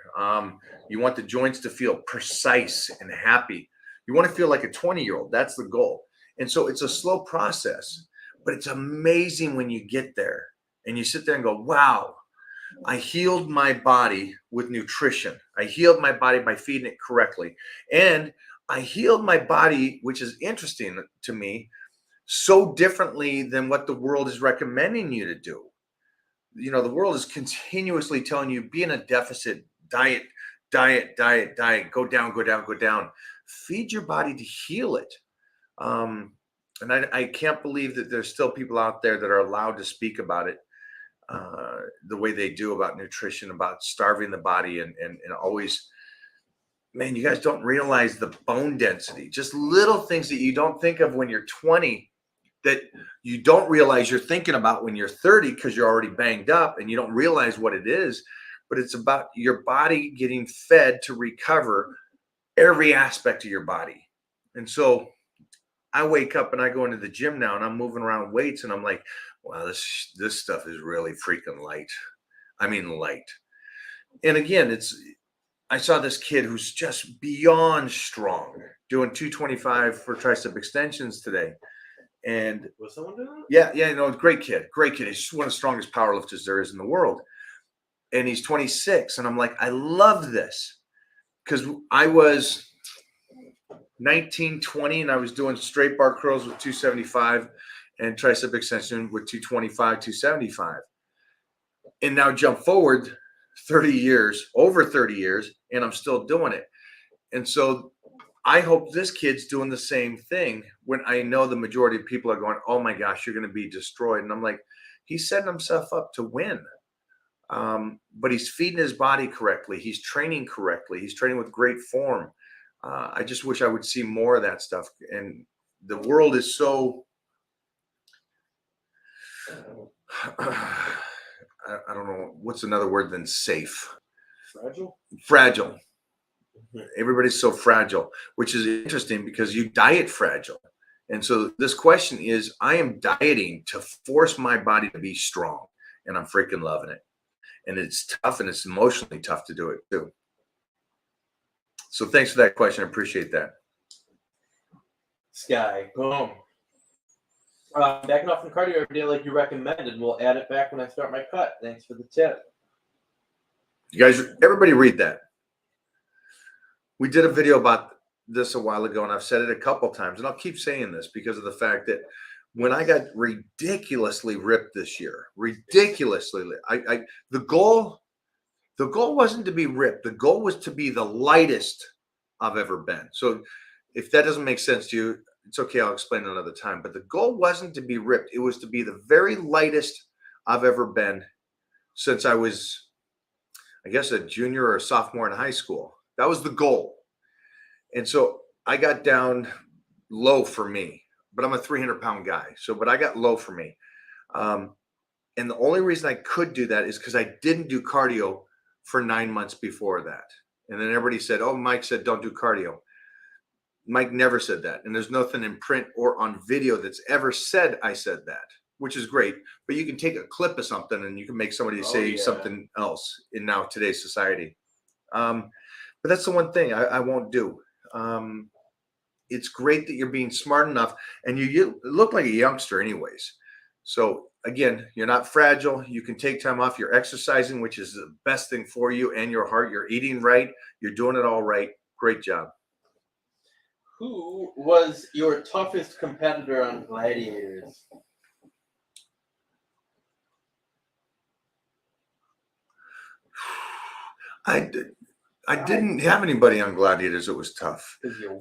You want the joints to feel precise and happy. You want to feel like a 20-year-old. That's the goal. And so it's a slow process, but it's amazing when you get there and you sit there and go, wow, I healed my body with nutrition. I healed my body by feeding it correctly. And I healed my body, which is interesting to me, so differently than what the world is recommending you to do. You know, the world is continuously telling you, be in a deficit, diet, go down. Feed your body to heal it. And I can't believe that there's still people out there that are allowed to speak about it. the way they do about nutrition, about starving the body, and always, man, you guys don't realize the bone density, just little things that you don't think of when you're 20 that you don't realize you're thinking about when you're 30 because you're already banged up and you don't realize what it is. But it's about your body getting fed to recover every aspect of your body. And so I wake up and I go into the gym now and I'm moving around weights and I'm like, wow, this stuff is really freaking light. I mean, light. And again, I saw this kid who's just beyond strong doing 225 for tricep extensions today. And Was someone doing that? yeah, great kid. He's just one of the strongest powerlifters there is in the world. And he's 26. And I'm like, I love this. Because I was 19, 20, and I was doing straight bar curls with 275 and tricep extension with 225, 275. And now jump forward 30 years, over 30 years, and I'm still doing it. And so I hope this kid's doing the same thing when I know the majority of people are going, oh my gosh, you're going to be destroyed. And I'm like, he's setting himself up to win. But he's feeding his body correctly. He's training correctly. He's training with great form. I just wish I would see more of that stuff. And the world is so, I don't know, what's another word than safe? Fragile. Everybody's so fragile, which is interesting because you diet fragile. And so this question is, I am dieting to force my body to be strong, and I'm freaking loving it. And it's tough, and it's emotionally tough to do it too. So thanks for that question. I appreciate that. Sky, boom. Backing off from cardio every day like you recommended. We'll add it back when I start my cut. Thanks for the tip. You guys, everybody read that. We did a video about this a while ago, and I've said it a couple times, and I'll keep saying this because of the fact that when I got ridiculously ripped this year, the goal wasn't to be ripped. The goal was to be the lightest I've ever been. So if that doesn't make sense to you, it's okay. I'll explain another time. But the goal wasn't to be ripped. It was to be the very lightest I've ever been since I was, I guess, a junior or a sophomore in high school. That was the goal. And so I got down low for me, but I'm a 300-pound guy. But I got low for me. And the only reason I could do that is because I didn't do cardio for 9 months before that. And then everybody said, oh, Mike said, don't do cardio. Mike never said that. And there's nothing in print or on video that's ever said I said that, which is great. But you can take a clip of something and you can make somebody say something else in now today's society. But that's the one thing I won't do. It's great that you're being smart enough, and you look like a youngster anyways. So again, you're not fragile. You can take time off. You're exercising, which is the best thing for you and your heart. You're eating right. You're doing it all right. Great job. Who was your toughest competitor on Gladiators? I didn't have anybody on Gladiators that was tough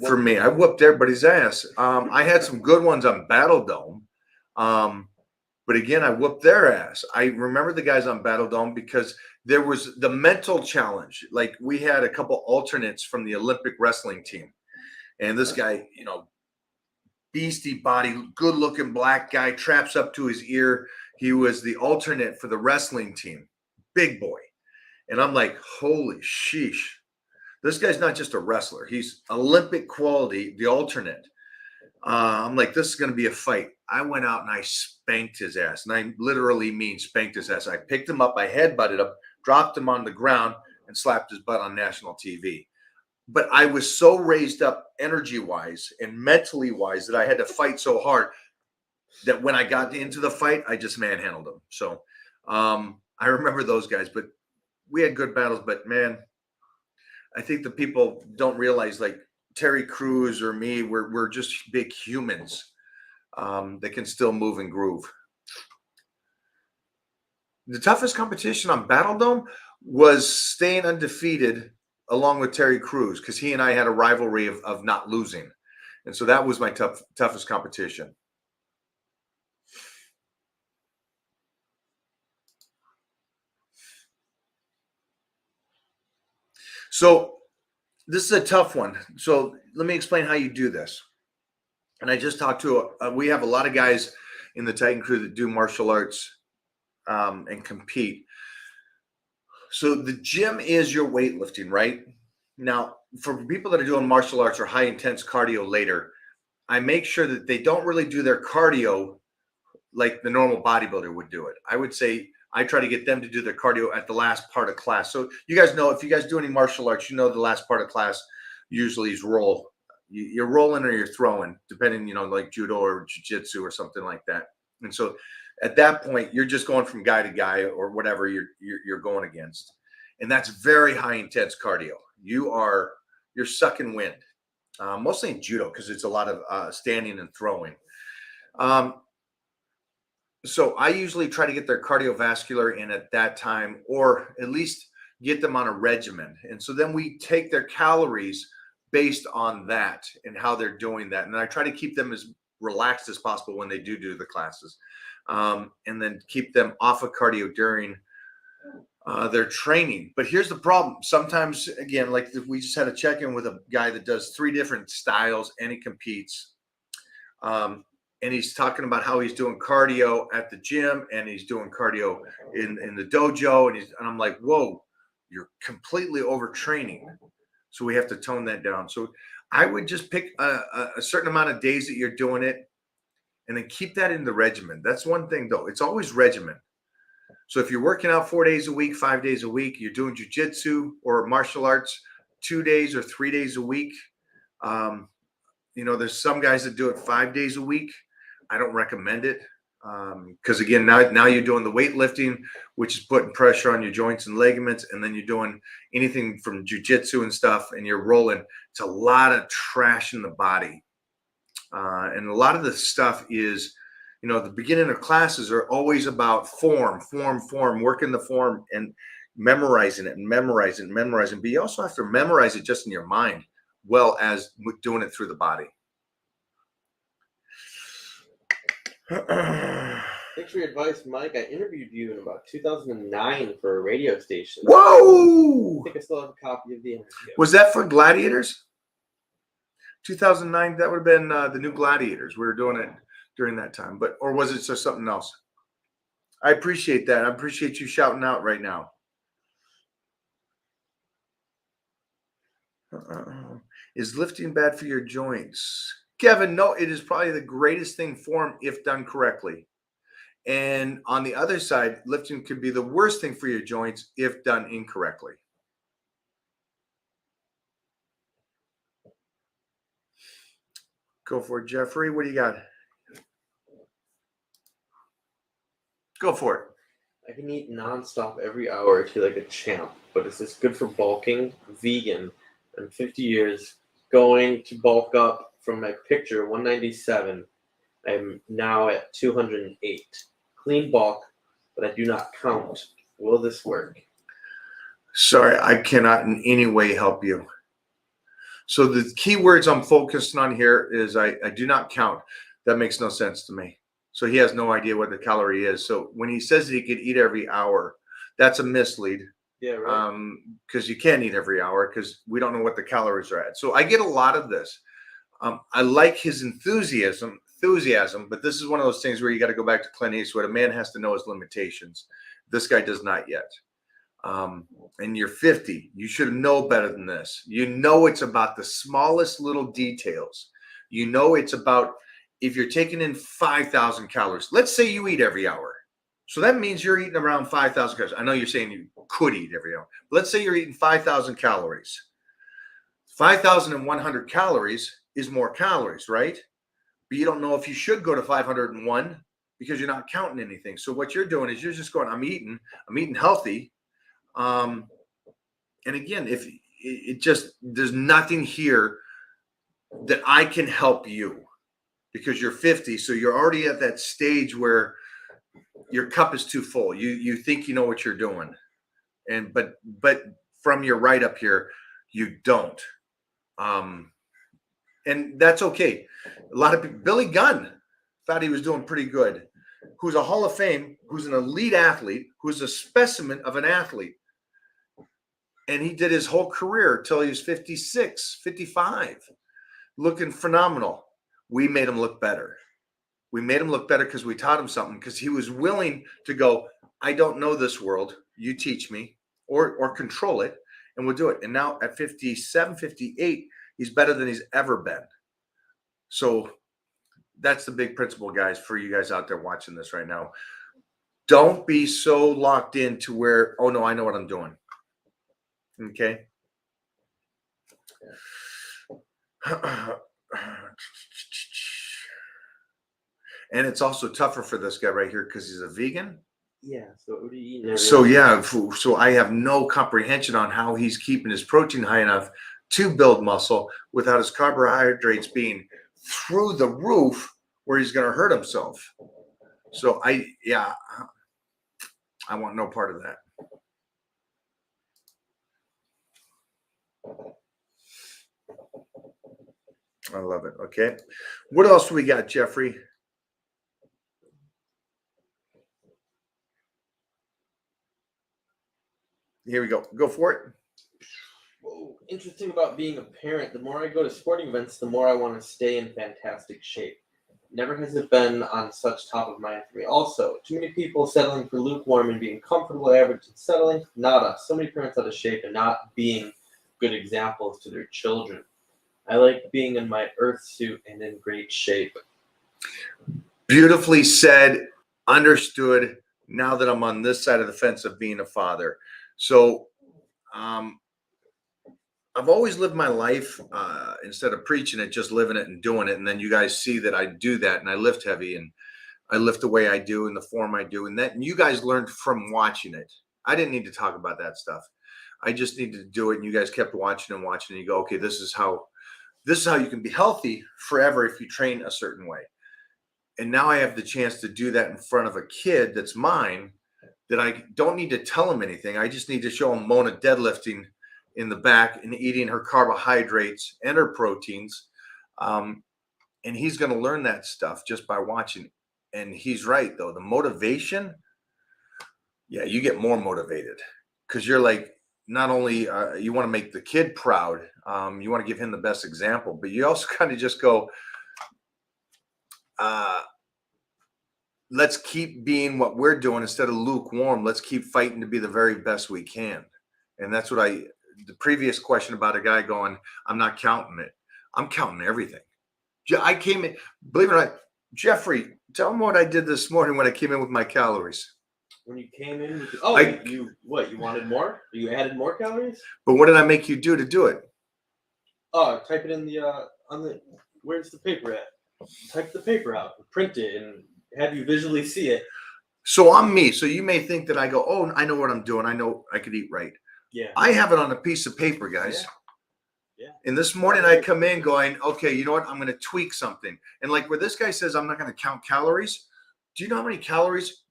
for me. I whooped everybody's ass. I had some good ones on Battle Dome. But again, I whooped their ass. I remember the guys on Battle Dome because there was the mental challenge. Like we had a couple alternates from the Olympic wrestling team. And this guy, beastie body, good looking black guy, traps up to his ear. He was the alternate for the wrestling team. Big boy. And I'm like, holy sheesh. This guy's not just a wrestler. He's Olympic quality, the alternate. I'm like, this is going to be a fight. I went out and I spanked his ass. And I literally mean spanked his ass. I picked him up, I headbutted him, dropped him on the ground, and slapped his butt on national TV. But I was so raised up energy-wise and mentally-wise that I had to fight so hard that when I got into the fight, I just manhandled him. So I remember those guys. But we had good battles. But, man, I think the people don't realize, like Terry Crews or me, we're just big humans that can still move and groove. The toughest competition on Battle Dome was staying undefeated along with Terry Crews, because he and I had a rivalry of not losing. And so that was my toughest competition. So this is a tough one. So let me explain how you do this. And I just talked to we have a lot of guys in the Titan crew that do martial arts and compete. So the gym is your weightlifting, right? Now, for people that are doing martial arts or high intense cardio later, I make sure that they don't really do their cardio like the normal bodybuilder would do it. I would say I try to get them to do their cardio at the last part of class. So you guys know, if you guys do any martial arts, you know the last part of class usually is roll. You're rolling or you're throwing, depending, like judo or jiu-jitsu or something like that. And so at that point, you're just going from guy to guy or whatever you're going against. And that's very high intense cardio. You're sucking wind, mostly in judo because it's a lot of standing and throwing. So I usually try to get their cardiovascular in at that time, or at least get them on a regimen. And so then we take their calories based on that and how they're doing that. And I try to keep them as relaxed as possible when they do the classes, and then keep them off of cardio during their training. But here's the problem. Sometimes, again, like we just had a check-in with a guy that does 3 different styles and he competes. And he's talking about how he's doing cardio at the gym and he's doing cardio in the dojo. And I'm like, whoa, you're completely overtraining. So we have to tone that down. So I would just pick a certain amount of days that you're doing it and then keep that in the regimen. That's one thing, though. It's always regimen. So if you're working out 4 days a week, 5 days a week, you're doing jiu-jitsu or martial arts 2 days or 3 days a week. There's some guys that do it 5 days a week. I don't recommend it because, again, now you're doing the weightlifting, which is putting pressure on your joints and ligaments, and then you're doing anything from jiu-jitsu and stuff, and you're rolling. It's a lot of trash in the body. And a lot of the stuff is, the beginning of classes are always about form, working the form and memorizing it. But you also have to memorize it just in your mind, well as doing it through the body. Thanks for your advice, Mike. I interviewed you in about 2009 for a radio station. Whoa! I think I still have a copy of the interview. Was that for Gladiators? 2009, that would have been the new Gladiators. We were doing it during that time. Or was it just something else? I appreciate that. I appreciate you shouting out right now. Is lifting bad for your joints? Kevin, no, it is probably the greatest thing for them if done correctly. And on the other side, lifting could be the worst thing for your joints if done incorrectly. Go for it, Jeffrey. What do you got? Go for it. I can eat nonstop every hour to like a champ, but is this good for bulking? Vegan. I'm 50 years going to bulk up from my picture 197. I'm now at 208. Clean bulk, but I do not count. Will this work? Sorry, I cannot in any way help you. So the key words I'm focusing on here is I do not count. That makes no sense to me. So he has no idea what the calorie is. So when he says that he could eat every hour, that's a mislead. Yeah, right. Because you can't eat every hour because we don't know what the calories are at. So I get a lot of this. I like his enthusiasm, but this is one of those things where you got to go back to Clint Eastwood. A man has to know his limitations. This guy does not yet. And you're 50. You should know better than this. It's about the smallest little details. It's about if you're taking in 5,000 calories. Let's say you eat every hour. So that means you're eating around 5,000 calories. I know you're saying you could eat every hour. But let's say you're eating 5,000 calories. 5,100 calories is more calories, right? But you don't know if you should go to 501 because you're not counting anything. So what you're doing is you're just going, I'm eating healthy. And again, if it just, there's nothing here that I can help you because you're 50. So you're already at that stage where your cup is too full. You think you know what you're doing. But from your right up here, you don't. And that's okay. A lot of people, Billy Gunn thought he was doing pretty good, who's a Hall of Fame, who's an elite athlete, who's a specimen of an athlete. And he did his whole career till he was 56, 55, looking phenomenal. We made him look better. We made him look better because we taught him something, because he was willing to go, I don't know this world. You teach me, or control it, and we'll do it. And now at 57, 58, he's better than he's ever been. So that's the big principle, guys, for you guys out there watching this right now. Don't be so locked into where, oh no, I know what I'm doing. Okay. And it's also tougher for this guy right here because he's a vegan. Yeah. So what do you eat? Every So day? yeah, so I have no comprehension on how he's keeping his protein high enough to build muscle without his carbohydrates being through the roof where he's going to hurt himself. So I want no part of that. I love it. Okay. What else do we got, Jeffrey? Here we go. Go for it. Whoa, interesting about being a parent. The more I go to sporting events, the more I want to stay in fantastic shape. Never has it been on such top of mind for me. Also, too many people settling for lukewarm and being comfortable, average, and settling. Nada. So many parents out of shape and not being good examples to their children. I like being in my earth suit and in great shape. Beautifully said, understood. Now that I'm on this side of the fence of being a father. So I've always lived my life instead of preaching it, just living it and doing it. And then you guys see that I do that, and I lift heavy, and I lift the way I do in the form I do. And you guys learned from watching it. I didn't need to talk about that stuff. I just needed to do it. And you guys kept watching and watching, and you go, okay, this is how you can be healthy forever if you train a certain way. And now I have the chance to do that in front of a kid that's mine, that I don't need to tell him anything. I just need to show him Mona deadlifting in the back and eating her carbohydrates and her proteins. And he's going to learn that stuff just by watching. And he's right, though. The motivation, yeah, you get more motivated because you're like, not only you want to make the kid proud, you want to give him the best example, but you also kind of just go, let's keep being what we're doing instead of lukewarm. Let's keep fighting to be the very best we can. And that's what the previous question about a guy going, I'm not counting it. I'm counting everything. I came in, believe it or not, Jeffrey, tell him what I did this morning when I came in with my calories. When you came in, you wanted more? You added more calories? But what did I make you do to do it? Oh, type it in where's the paper at? Type the paper out, print it, and have you visually see it. So I'm me. So you may think that I go, oh, I know what I'm doing. I know I could eat right. Yeah. I have it on a piece of paper, guys. Yeah. And this morning I come in going, okay, you know what? I'm going to tweak something. And like where this guy says, I'm not going to count calories. Do you know how many calories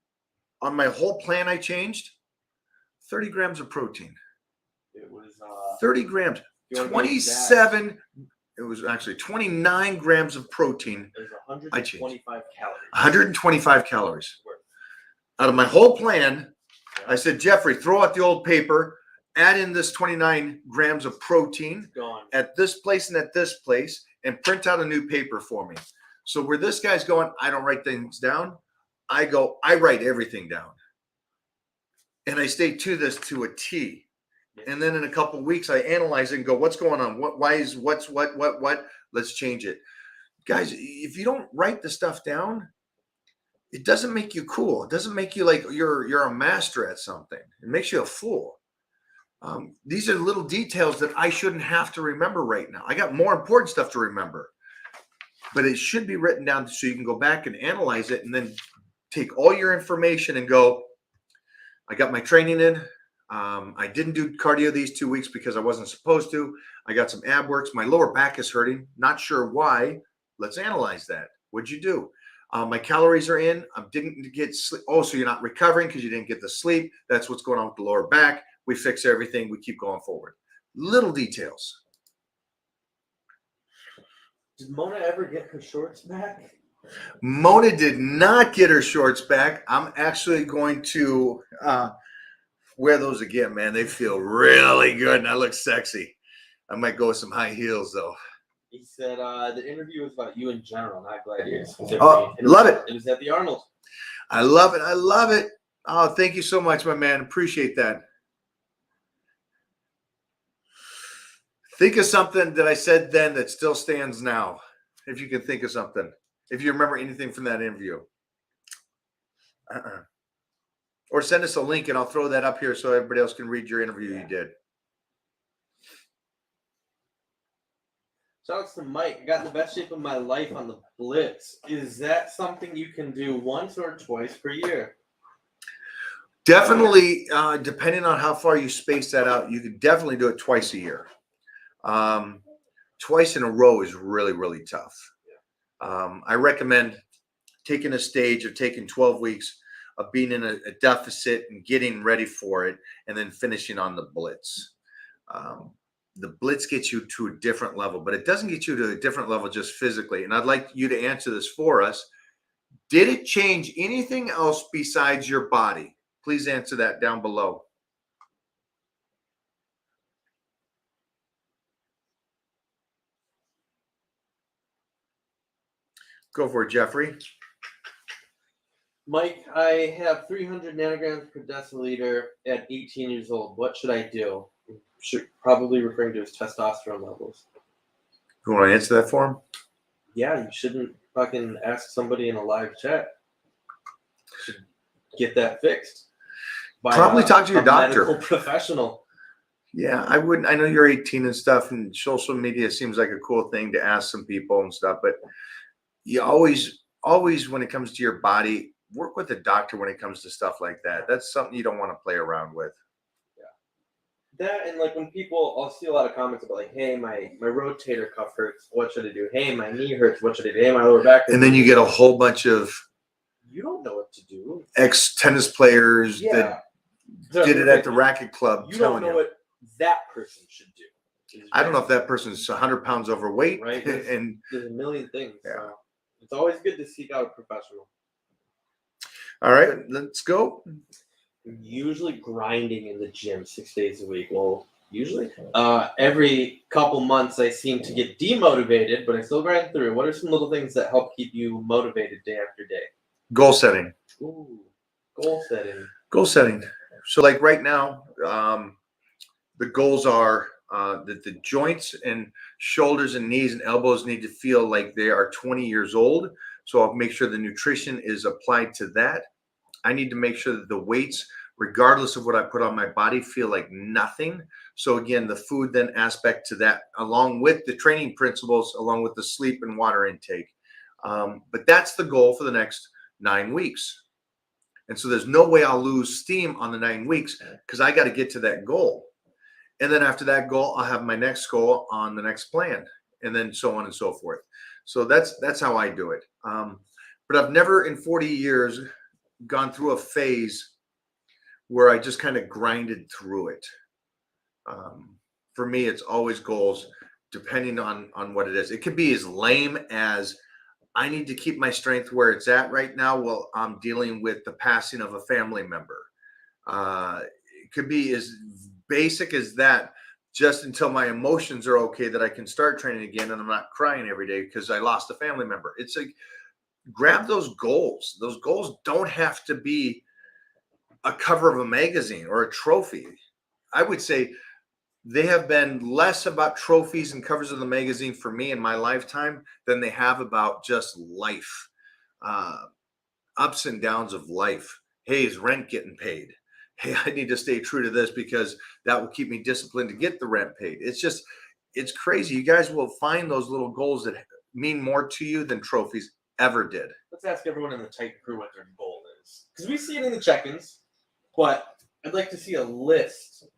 on my whole plan I changed? 30 grams of protein. It was 30 grams. 27. It was actually 29 grams of protein. It was 125 calories. 125 calories. Out of my whole plan, I said, Jeffrey, throw out the old paper, add in this 29 grams of protein at this place and at this place, and print out a new paper for me. So where this guy's going, I don't write things down. I write everything down. And I stay to this to a T. And then in a couple of weeks, I analyze it and go, what's going on? What? Let's change it. Guys, if you don't write the stuff down, it doesn't make you cool. It doesn't make you like you're a master at something. It makes you a fool. These are little details that I shouldn't have to remember right now. I got more important stuff to remember. But it should be written down so you can go back and analyze it and then take all your information and go, I got my training in. I didn't do cardio these 2 weeks because I wasn't supposed to. I got some ab works. My lower back is hurting. Not sure why. Let's analyze that. What'd you do? My calories are in. I didn't get sleep. Oh, so you're not recovering because you didn't get the sleep. That's what's going on with the lower back. We fix everything. We keep going forward. Little details. Did Mona ever get her shorts back? Mona did not get her shorts back. I'm actually going to Wear those again, man. They feel really good, and I look sexy. I might go with some high heels, though. He said the interview was about you in general, not gladiators. Oh, love it. It was at the Arnold. I love it. I love it. Oh, thank you so much, my man. Appreciate that. Think of something that I said then that still stands now. If you can think of something. If you remember anything from that interview. Or send us a link and I'll throw that up here so everybody else can read your interview you did. Shout out to Mike. I got in the best shape of my life on the Blitz. Is that something you can do once or twice per year? Definitely, depending on how far you space that out, you could definitely do it twice a year. Twice in a row is really, really tough. I recommend taking a stage of taking 12 weeks of being in a deficit and getting ready for it, and then finishing on the Blitz. The Blitz gets you to a different level, but it doesn't get you to a different level just physically. And I'd like you to answer this for us. Did it change anything else besides your body? Please answer that down below. Go for it, Jeffrey. Mike, I have 300 nanograms per deciliter at 18 years old. What should I do? Probably referring to his testosterone levels. You want to answer that for him? Yeah, you shouldn't fucking ask somebody in a live chat. You should get that fixed. Probably talk to your doctor. Medical professional. Yeah, I wouldn't. I know you're 18 and stuff, and social media seems like a cool thing to ask some people and stuff, but you always, when it comes to your body, work with a doctor when it comes to stuff like that. That's something you don't want to play around with. That, and like when people, I'll see a lot of comments about like, hey, my rotator cuff hurts. What should I do? Hey, my knee hurts. What should I do? Hey, my lower back hurts. And then you get a whole bunch of you don't know what to do. Ex-tennis players that did it at the racket club. You don't know what that person should do. I don't know if that person's 100 pounds overweight. Right. And there's a million things. Yeah. So it's always good to seek out a professional. All right, let's go. Usually grinding in the gym 6 days a week. Well, usually every couple months I seem to get demotivated, but I still grind through. What are some little things that help keep you motivated day after day? Goal setting. Ooh, goal setting. Goal setting. So like right now, the goals are that the joints and shoulders and knees and elbows need to feel like they are 20 years old. So I'll make sure the nutrition is applied to that. I need to make sure that the weights, regardless of what I put on my body, feel like nothing. So again, the food then aspect to that, along with the training principles, along with the sleep and water intake. But that's the goal for the next 9 weeks. And so there's no way I'll lose steam on the 9 weeks because I got to get to that goal. And then after that goal, I'll have my next goal on the next plan, and then so on and so forth. So that's how I do it. But I've never in 40 years gone through a phase where I just kind of grinded through it. For me, it's always goals, depending on what it is. It could be as lame as I need to keep my strength where it's at right now while I'm dealing with the passing of a family member. It could be as basic as that, just until my emotions are okay that I can start training again and I'm not crying every day because I lost a family member. It's like, grab those goals. Those goals don't have to be a cover of a magazine or a trophy. I would say they have been less about trophies and covers of the magazine for me in my lifetime than they have about just life, ups and downs of life. Hey, is rent getting paid? Hey, I need to stay true to this because that will keep me disciplined to get the rent paid. It's crazy. You guys will find those little goals that mean more to you than trophies ever did. Let's ask everyone in the Titan crew what their goal is. Because we see it in the check-ins, but I'd like to see a list,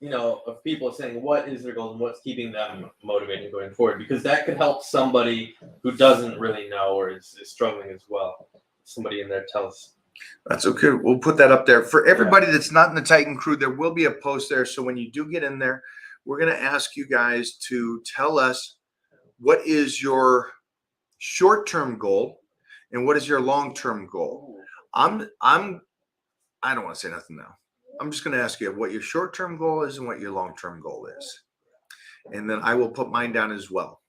of people saying what is their goal and what's keeping them motivated going forward. Because that could help somebody who doesn't really know or is struggling as well. Somebody in there tell us. That's okay. We'll put that up there. For everybody that's not in the Titan crew, there will be a post there. So when you do get in there, we're going to ask you guys to tell us what is your short-term goal and what is your long-term goal. I don't want to say nothing now. I'm just going to ask you what your short-term goal is and what your long-term goal is. And then I will put mine down as well.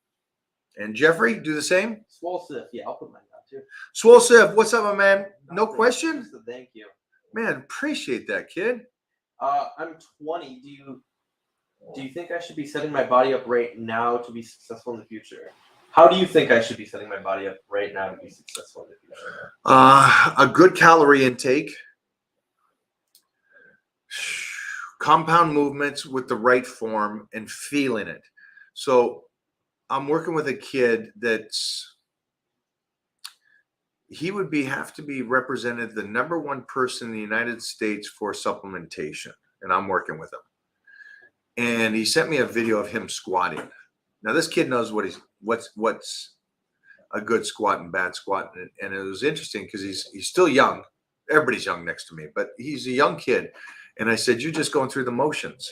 And Jeffrey, do the same? Swolsif, yeah, I'll put mine down too. Swolsif, what's up, my man? No Nothing, question? just a thank you. Man, appreciate that, kid. I'm 20. Do you think I should be setting my body up right now to be successful in the future? How do you think I should be setting my body up right now to be successful in the future? A good calorie intake, compound movements with the right form, and feeling it. So I'm working with a kid he would have to be represented the #1 person in the United States for supplementation, and I'm working with him. And he sent me a video of him squatting. Now this kid knows what's a good squat and bad squat, and it was interesting because he's still young. Everybody's young next to me, but he's a young kid. And I said, "You're just going through the motions.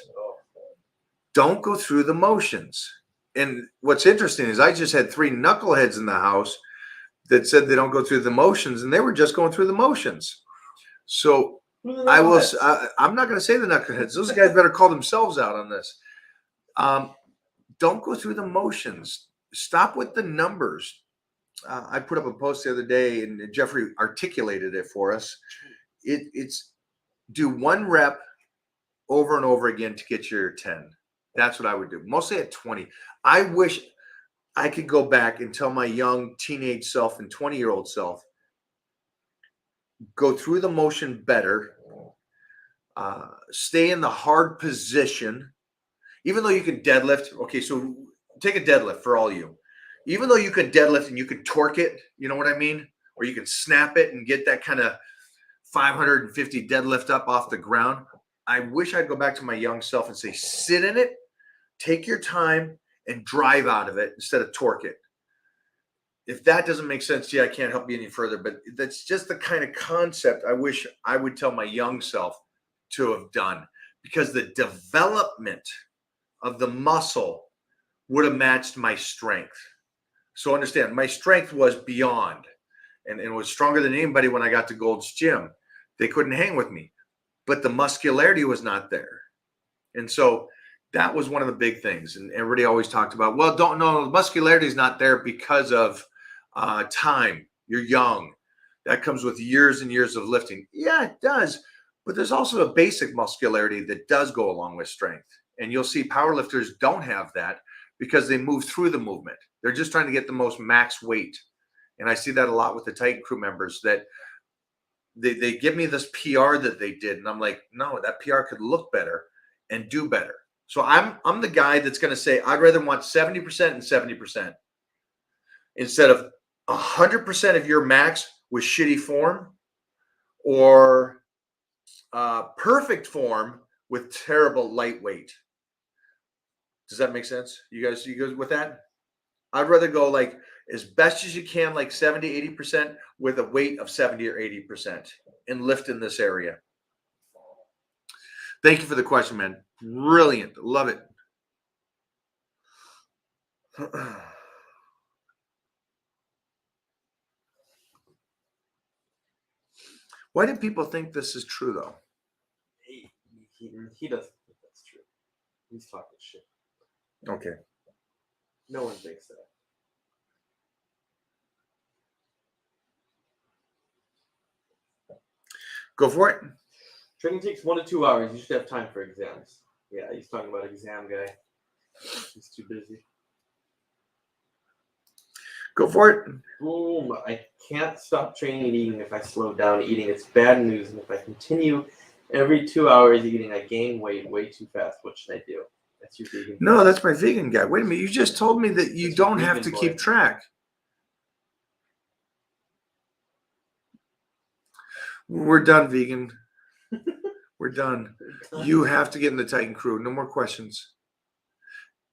Don't go through the motions." And what's interesting is I just had 3 knuckleheads in the house that said they don't go through the motions, and they were just going through the motions. So I'm not going to say the knuckleheads. Those guys better call themselves out on this. Don't go through the motions. Stop with the numbers. I put up a post the other day, and Jeffrey articulated it for us. It's do 1 rep over and over again to get your 10. That's what I would do. Mostly at 20. I wish I could go back and tell my young teenage self and 20-year-old self, go through the motion better. Stay in the hard position. Even though you can deadlift. Okay, so take a deadlift for all you. Even though you can deadlift and you can torque it, you know what I mean? Or you can snap it and get that kind of 550 deadlift up off the ground. I wish I'd go back to my young self and say, sit in it, take your time, and drive out of it instead of torque it. If that doesn't make sense to you, I can't help you any further, but that's just the kind of concept I wish I would tell my young self to have done, because the development of the muscle would have matched my strength. So understand, my strength was beyond, and it was stronger than anybody when I got to Gold's Gym. They couldn't hang with me, but the muscularity was not there. And so that was one of the big things. And everybody always talked about, well, don't know, muscularity is not there because of time. You're young. That comes with years and years of lifting. Yeah, it does. But there's also a basic muscularity that does go along with strength. And you'll see powerlifters don't have that because they move through the movement. They're just trying to get the most max weight. And I see that a lot with the Titan crew members, that they give me this PR that they did. And I'm like, no, that PR could look better and do better. So I'm the guy that's going to say, I'd rather want 70% and 70% instead of 100% of your max with shitty form, or perfect form with terrible lightweight. Does that make sense? You guys with that? I'd rather go like as best as you can, like 70, 80% with a weight of 70 or 80% and lift in this area. Thank you for the question, man. Brilliant. Love it. Why do people think this is true, though? He doesn't think that's true. He's talking shit. Okay. No one thinks that. Go for it. Training takes 1 to 2 hours. You should have time for exams. Yeah, he's talking about exam guy. He's too busy. Go for it. Boom. I can't stop training and eating if I slow down eating. It's bad news. And if I continue every 2 hours eating, I gain weight way too fast. What should I do? That's your vegan. No, that's my vegan guy. Wait a minute. You just told me that you don't have to keep track. We're done, vegan. We're done. You have to get in the Titan crew. No more questions.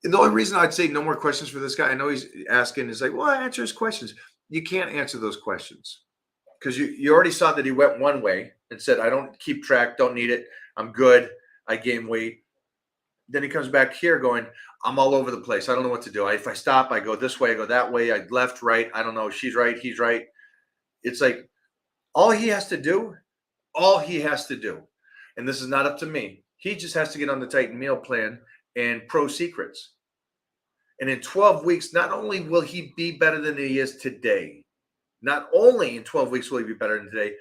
And the only reason I'd say no more questions for this guy, I know he's asking, is like, well, I answer his questions. You can't answer those questions because you already saw that he went one way and said, I don't keep track, don't need it. I'm good. I gain weight. Then he comes back here going, I'm all over the place. I don't know what to do. If I stop, I go this way, I go that way. I left, right. I don't know. She's right. He's right. It's like all he has to do and this is not up to me. He just has to get on the Titan meal plan and Pro Secrets. And in 12 weeks, not only will he be better than he is today, not only in 12 weeks will he be better than today,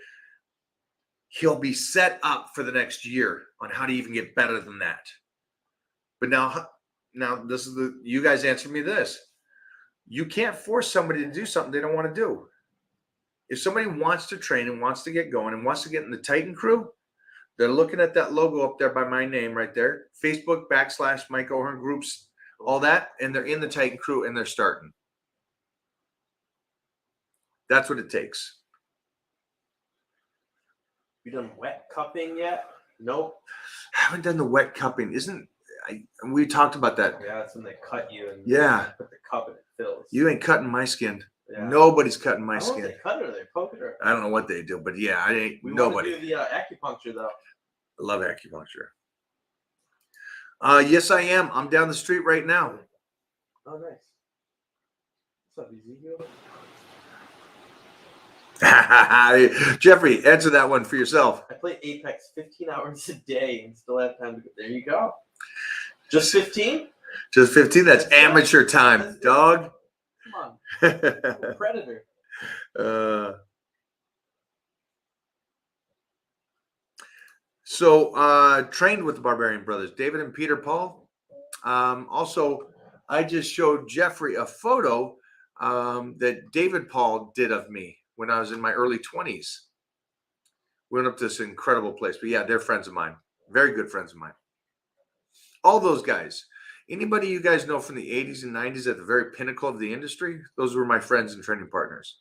he'll be set up for the next year on how to even get better than that. But now this is you guys answer me this. You can't force somebody to do something they don't want to do. If somebody wants to train and wants to get going and wants to get in the Titan crew, they're looking at that logo up there by my name right there, Facebook / Mike O'Hearn groups, all that, and they're in the Titan crew and they're starting. That's what it takes. You done wet cupping yet? Nope. I haven't done the wet cupping. We talked about that. Yeah, that's when they cut you and put the cup and it fills. You ain't cutting my skin. Yeah. Nobody's cutting my I don't know skin. if they cut it or they poke it or. I don't know what they do, but yeah, I ain't We nobody. want to do the acupuncture though. I love acupuncture. Yes, I am. I'm down the street right now. Oh, nice. What's up, Ezekiel? Jeffrey, answer that one for yourself. I play Apex 15 hours a day and still have time to get there. You go. Just 15? Just 15. That's That's amateur time, That's dog. Come on. I'm a predator. So trained with the Barbarian Brothers, David and Peter Paul. Also, I just showed Jeffrey a photo that David Paul did of me when I was in my early 20s. We went up to this incredible place. But yeah, they're friends of mine. Very good friends of mine. All those guys. Anybody you guys know from the 80s and 90s at the very pinnacle of the industry, those were my friends and training partners.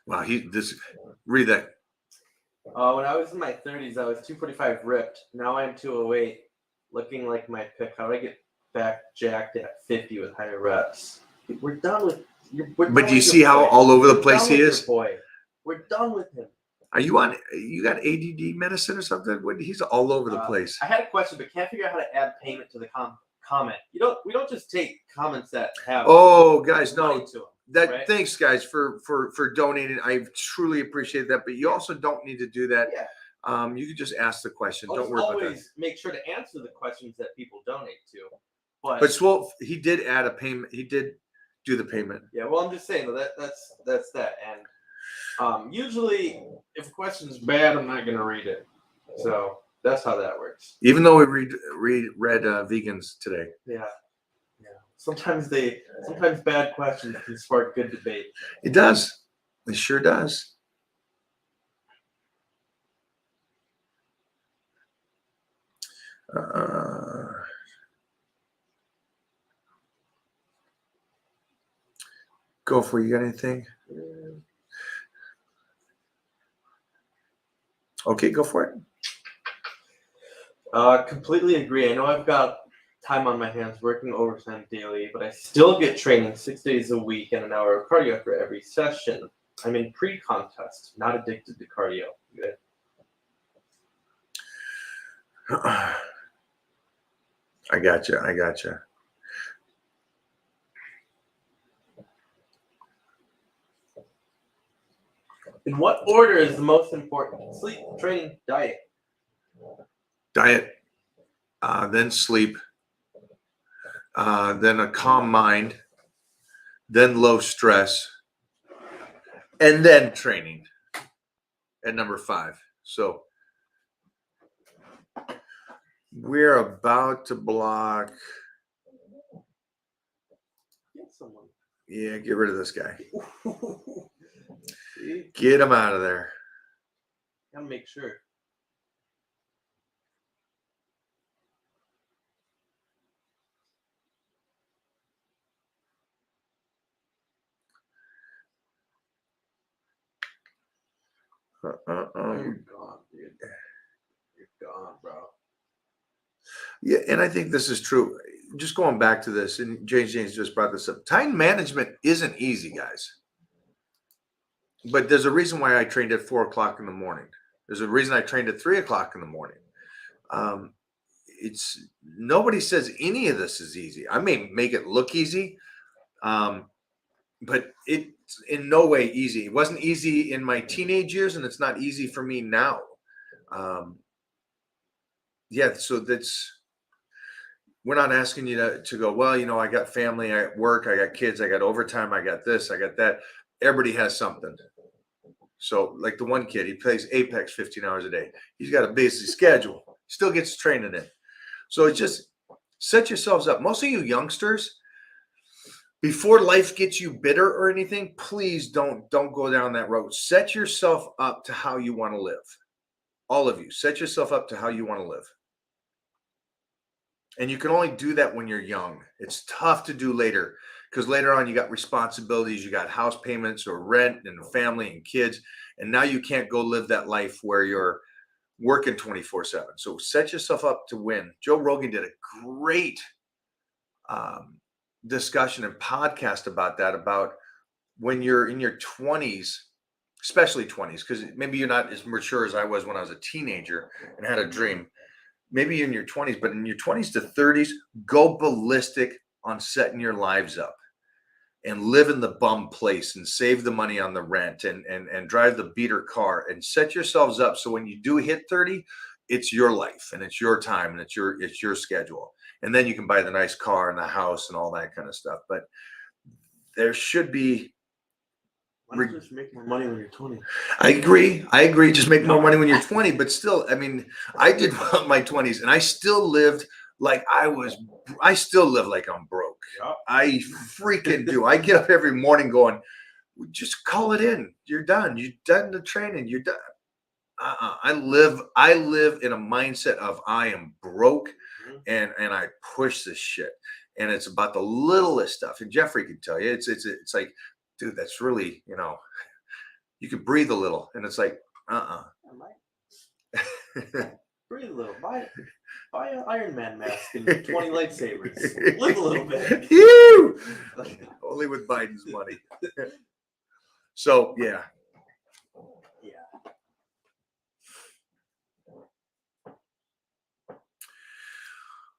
Wow, read that. When I was in my 30s, I was 245 ripped. Now I'm 208, looking like my pick. How do I get back jacked at 50 with higher reps? We're done with. But do you see how all over the place he is? Boy, we're done with him. Are you on? You got ADD medicine or something? He's all over the place. I had a question, but can't figure out how to add payment to the comment. We don't just take comments that have. Oh, guys, no. To them, that right? Thanks, guys, for donating. I truly appreciate that. But you also don't need to do that. Yeah. You can just ask the question. Don't worry always about that. make sure to answer the questions that people donate to. But Swope, he did add a payment. He did do the payment. Yeah, well, I'm just saying that's that. And usually, if a question's bad, I'm not gonna read it. So that's how that works. Even though we read vegans today. Yeah. Sometimes bad questions can spark good debate. It does. It sure does. Go for it. You got anything? Okay, go for it. Completely agree. I know I've got time on my hands working overtime daily, but I still get training 6 days a week and an hour of cardio for every session. I'm in pre-contest, not addicted to cardio. Good. I gotcha. In what order is the most important? Sleep, training, diet. Diet, then sleep, then a calm mind, then low stress, and then training at number 5. So we're about to block. Get someone. Yeah, get rid of this guy. See? Get him out of there. Gotta make sure. You're gone, dude. You're gone, bro. Yeah, and I think this is true. Just going back to this, and James just brought this up. Time management isn't easy, guys. But there's a reason why I trained at 4 o'clock in the morning. There's a reason I trained at 3 o'clock in the morning. it's nobody says any of this is easy. I may make it look easy, but it's in no way easy. It wasn't easy in my teenage years, and it's not easy for me now. Yeah, so we're not asking you to go, well, I got family, I got work, I got kids, I got overtime, I got this, I got that. Everybody has something. So like the one kid, he plays Apex 15 hours a day. He's got a busy schedule, still gets training in. So it's just set yourselves up. Most of you youngsters, before life gets you bitter or anything, please don't go down that road. Set yourself up to how you want to live. All of you, set yourself up to how you want to live. And you can only do that when you're young. It's tough to do later because later on you got responsibilities, you got house payments or rent and a family and kids. And now you can't go live that life where you're working 24/7. So set yourself up to win. Joe Rogan did a great discussion and podcast about that, about when you're in your 20s, especially 20s, because maybe you're not as mature as I was when I was a teenager and had a dream. Maybe in your 20s, but in your 20s to 30s, go ballistic on setting your lives up and live in the bum place and save the money on the rent and drive the beater car and set yourselves up so when you do hit 30, it's your life and it's your time and it's your schedule. And then you can buy the nice car and the house and all that kind of stuff. But there should be. Why don't you just make more money when you're 20? I agree. Just make more money when you're 20. But still, I mean, I did well in my 20s and I still lived like I still live like I'm broke. Yep. I freaking do. I get up every morning going, just call it in. You're done. You're done the training. You're done. I live in a mindset of I am broke and I push this shit. And it's about the littlest stuff. And Jeffrey can tell you, it's like, dude, that's really, you can breathe a little. And it's like, Breathe a little. Buy an Iron Man mask and 20 lightsabers. Live a little bit. Only with Biden's money. So, yeah.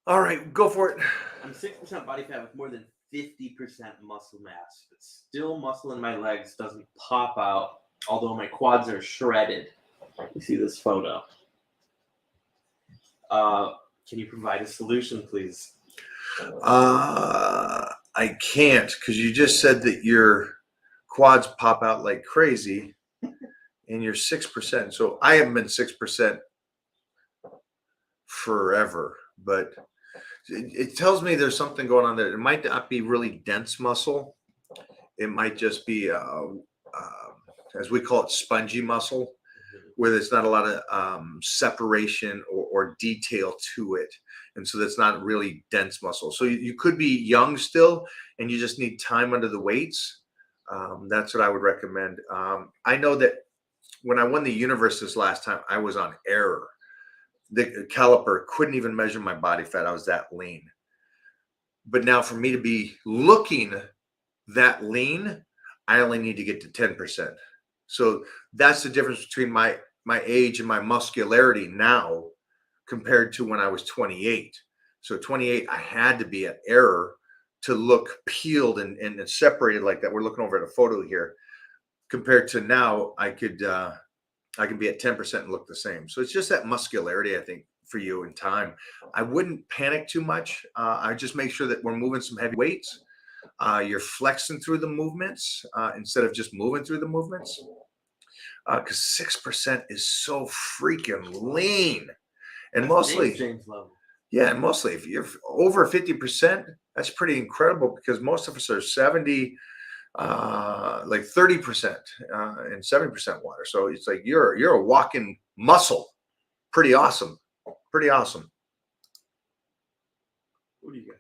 All right, go for it. I'm 6% body fat with more than 50% muscle mass, but still muscle in my legs doesn't pop out, although my quads are shredded. You see this photo. Can you provide a solution, please? I can't, because you just said that your quads pop out like crazy and you're 6%. So I haven't been 6% forever, but it tells me there's something going on there. It might not be really dense muscle. It might just be, as we call it, spongy muscle, where there's not a lot of separation or detail to it. And so that's not really dense muscle. So you could be young still, and you just need time under the weights. That's what I would recommend. I know that when I won the universe this last time, I was on error. The caliper couldn't even measure my body fat. I was that lean. But now for me to be looking that lean, I only need to get to 10%. So that's the difference between my age and my muscularity now compared to when I was 28. So 28, I had to be at error to look peeled and separated like that. We're looking over at a photo here. Compared to now, I can be at 10% and look the same. So it's just that muscularity, I think, for you in time. I wouldn't panic too much. I just make sure that we're moving some heavy weights. You're flexing through the movements instead of just moving through the movements. Because 6% is so freaking lean. And mostly, James level. Yeah, and mostly if you're over 50%, that's pretty incredible because most of us are 70, like 30% and 70% water. So it's like you're a walking muscle. Pretty awesome. Pretty awesome. What do you got?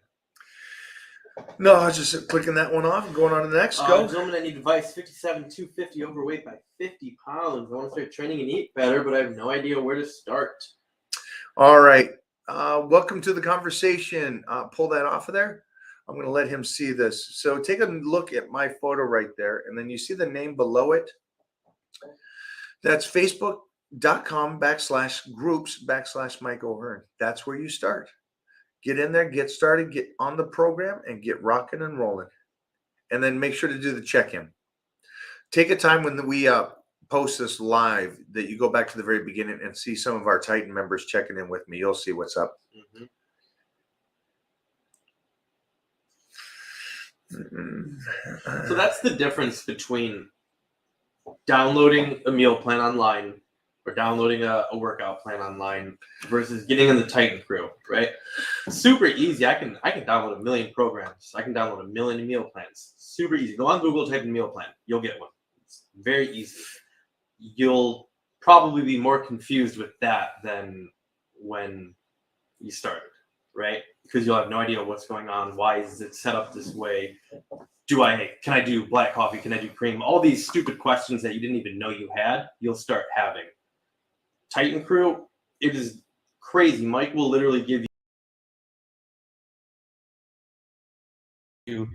No, I was just clicking that one off and going on to the next. Go. Gentlemen, I need advice. 57, 250, overweight by 50 pounds. I want to start training and eat better, but I have no idea where to start. All right. Welcome to the conversation. Pull that off of there. I'm going to let him see this. So take a look at my photo right there, and then you see the name below it. That's Facebook. .com/groups/Mike O'Hearn. That's where you start. Get in there, get started, get on the program, and get rocking and rolling. And then make sure to do the check-in. Take a time when we post this live that you go back to the very beginning and see some of our Titan members checking in with me. You'll see what's up. Mm-hmm. So that's the difference between downloading a meal plan online or downloading a workout plan online versus getting in the Titan crew, right? Super easy. I can download a million programs. I can download a million meal plans. Super easy. Go on Google, type in meal plan. You'll get one. It's very easy. You'll probably be more confused with that than when you started, right? Because you'll have no idea what's going on. Why is it set up this way? Can I do black coffee? Can I do cream? All these stupid questions that you didn't even know you had, you'll start having. Titan crew, it is crazy. Mike will literally give you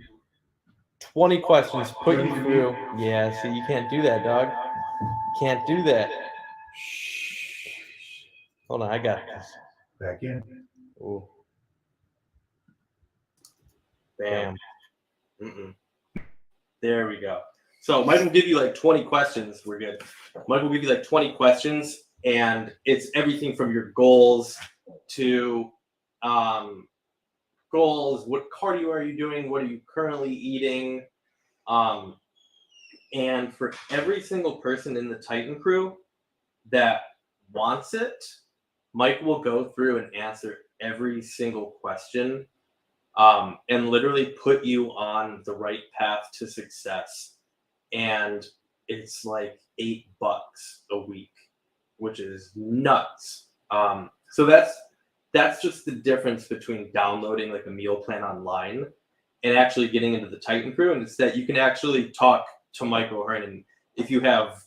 20 questions, put you through. Yeah, see, you can't do that, dog. You can't do that. Shh. Hold on, I got this. Back in. Ooh. Bam. There we go. So Mike will give you like 20 questions. We're good. Mike will give you like 20 questions, and it's everything from your goals to goals. What cardio are you doing? What are you currently eating? And for every single person in the Titan crew that wants it, Mike will go through and answer every single question, and literally put you on the right path to success. And it's like $8 a week, which is nuts. So that's just the difference between downloading like a meal plan online and actually getting into the Titan crew. And it's that you can actually talk to Mike O'Hearn, and if you have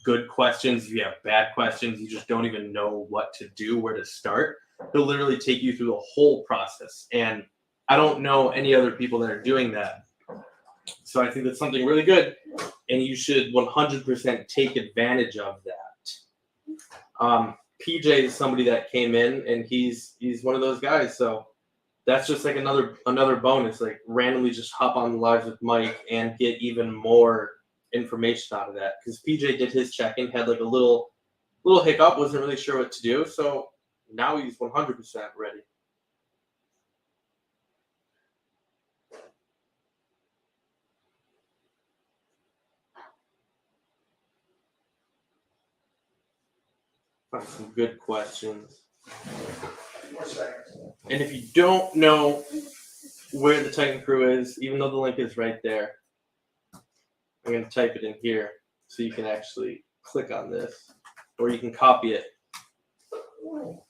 good questions, if you have bad questions, you just don't even know what to do, where to start, he'll literally take you through the whole process. And I don't know any other people that are doing that. So I think that's something really good, and you should 100% take advantage of that. PJ is somebody that came in, and he's one of those guys. So that's just like another bonus. Like randomly just hop on the lives with Mike and get even more information out of that. Because PJ did his check-in, had like a little hiccup, wasn't really sure what to do. So now he's 100% ready. Find some good questions. And if you don't know where the Titan crew is, even though the link is right there, I'm going to type it in here so you can actually click on this, or you can copy it.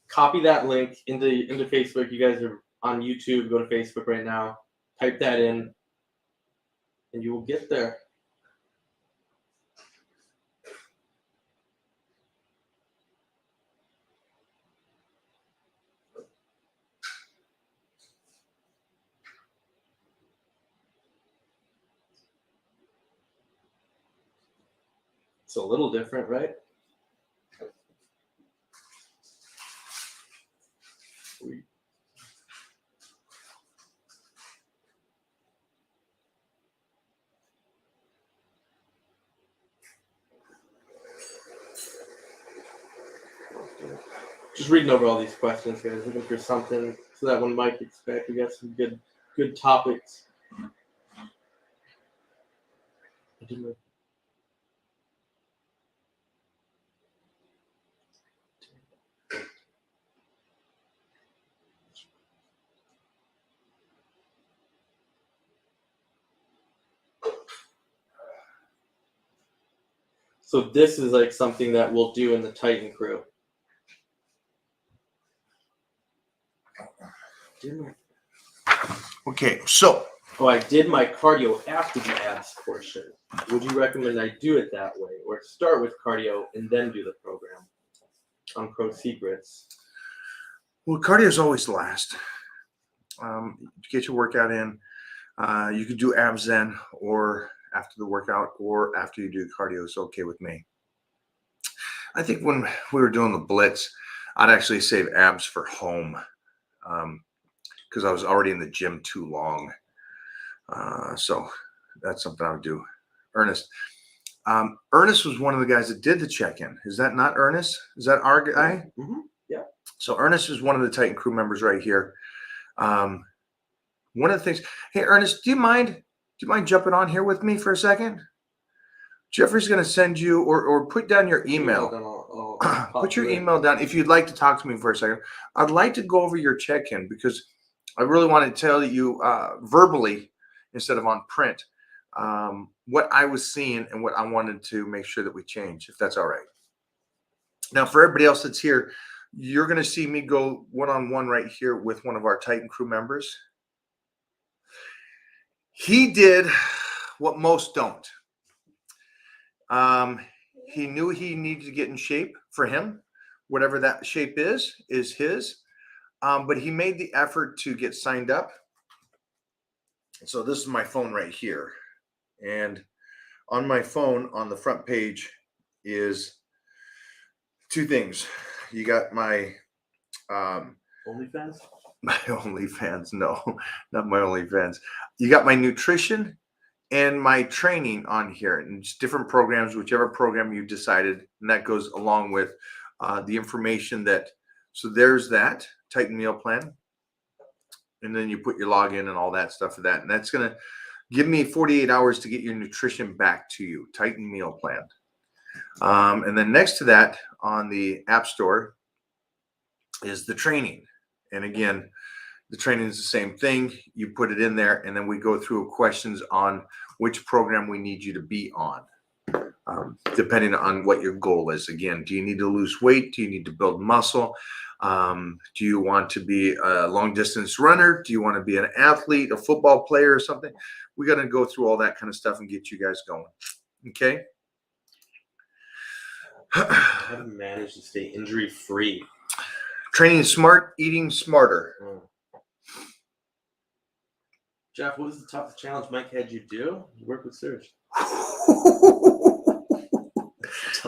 Copy that link into Facebook. You guys are on YouTube. Go to Facebook right now. Type that in, and you will get there. It's a little different, right? Sweet. Just reading over all these questions, guys, looking for something so that when Mike gets back, we got some good topics. So this is like something that we'll do in the Titan crew. Okay, so. Oh, I did my cardio after the abs portion. Would you recommend I do it that way, or start with cardio and then do the program on Pro Secrets? Well, cardio is always last. Get your workout in. You could do abs then, or after the workout, or after you do cardio is okay with me. I think when we were doing the blitz, I'd actually save abs for home because I was already in the gym too long. So that's something I would do. Ernest. Ernest was one of the guys that did the check-in. Is that not Ernest? Is that our guy? Mm-hmm. Yeah. So Ernest is one of the Titan crew members right here. One of the things. Hey, Ernest, do you mind jumping on here with me for a second? Jeffrey's going to send you or put down your email. Put your email down if you'd like to talk to me for a second. I'd like to go over your check-in because I really want to tell you verbally instead of on print what I was seeing and what I wanted to make sure that we change, if that's all right. Now, for everybody else that's here, you're going to see me go one-on-one right here with one of our Titan crew members. He did what most don't. He knew he needed to get in shape for him. Whatever that shape is his. But he made the effort to get signed up. So this is my phone right here. And on my phone, on the front page is two things. You got my OnlyFans? My OnlyFans. No, not my OnlyFans. You got my nutrition and my training on here, and it's different programs, whichever program you decided, and that goes along with the information that. So there's that Titan meal plan, and then you put your login and all that stuff for that, and that's gonna give me 48 hours to get your nutrition back to you. Titan meal plan, and then next to that on the App Store is the training, and again. The training is the same thing. You put it in there, and then we go through questions on which program we need you to be on, depending on what your goal is. Again, do you need to lose weight? Do you need to build muscle? Do you want to be a long-distance runner? Do you want to be an athlete, a football player, or something? We got to go through all that kind of stuff and get you guys going. Okay? How to manage to stay injury-free. Training smart, eating smarter. Jeff, what was the toughest challenge Mike had you do? You work with Serge.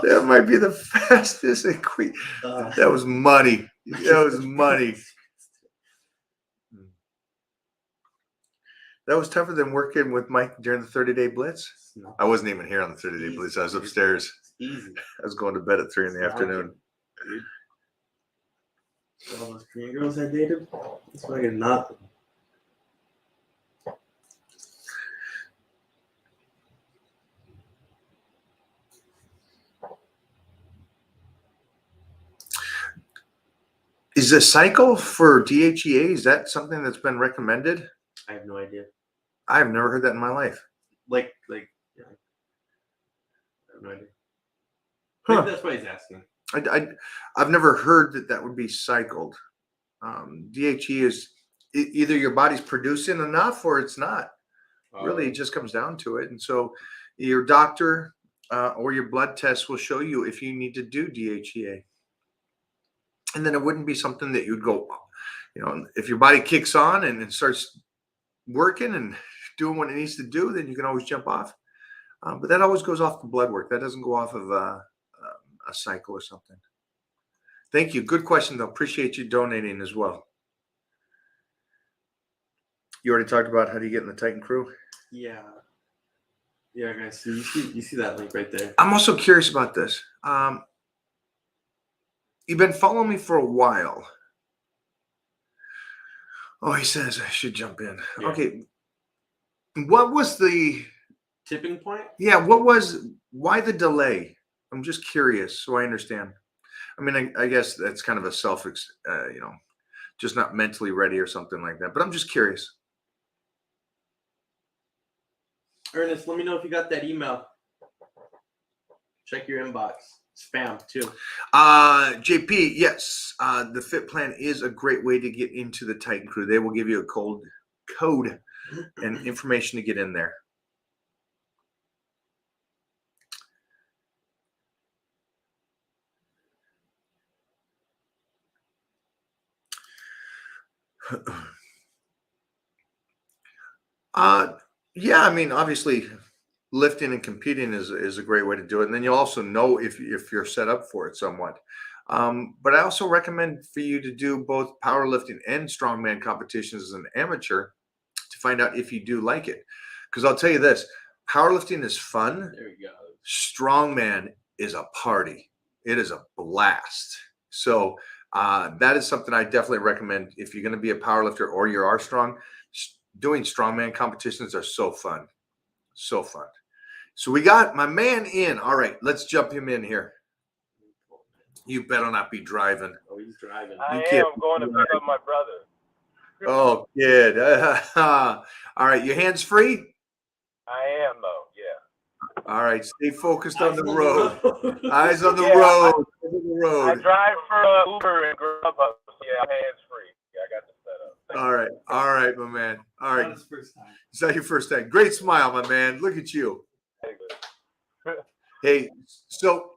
That might be the fastest and quick. That was money. That was money. That was tougher than working with Mike during the 30-day blitz. No. I wasn't even here on the 30-day blitz. I was upstairs. Easy. I was going to bed at 3 in the afternoon. Dude. All those Korean girls I dated, it's fucking nothing. Is a cycle for DHEA, is that something that's been recommended? I have no idea. I've never heard that in my life. Like, yeah. I have no idea. Huh. Maybe that's what he's asking. I've never heard that would be cycled. DHEA is either your body's producing enough or it's not. Really, it just comes down to it. And so your doctor or your blood test will show you if you need to do DHEA. And then it wouldn't be something that you'd go, if your body kicks on and it starts working and doing what it needs to do, then you can always jump off. But that always goes off the blood work. That doesn't go off of a cycle or something. Thank you. Good question, though. Appreciate you donating as well. You already talked about how do you get in the Titan crew? Yeah. Yeah, guys. So you see that link right there. I'm also curious about this. You've been following me for a while. Oh, he says I should jump in. Yeah. Okay. What was the tipping point? Yeah. Why the delay? I'm just curious so I understand. I mean, I guess that's kind of a just not mentally ready or something like that. But I'm just curious. Ernest, let me know if you got that email. Check your inbox. Spam too. JP, yes. The Fit Plan is a great way to get into the Titan crew. They will give you a code and information to get in there. Yeah, I mean, obviously, lifting and competing is a great way to do it. And then you'll also know if you're set up for it somewhat. But I also recommend for you to do both powerlifting and strongman competitions as an amateur to find out if you do like it. Because I'll tell you this, powerlifting is fun. There we go. Strongman is a party. It is a blast. So that is something I definitely recommend if you're going to be a powerlifter or you are strong. Doing strongman competitions are so fun. So fun. So we got my man in. All right, let's jump him in here. You better not be driving. Oh, he's driving. I can't am going to pick up my brother. Oh, kid. All right, your hands free? I am, though, yeah. All right, stay focused on the Eyes road. Eyes on the Yeah, road. Eyes on the I road. drive for Uber and Grubhub. Yeah, I'm hands-free. Yeah, I got the setup. All right, my man. All right. That's his first time. Is that your first time? Great smile, my man. Look at you. Hey, so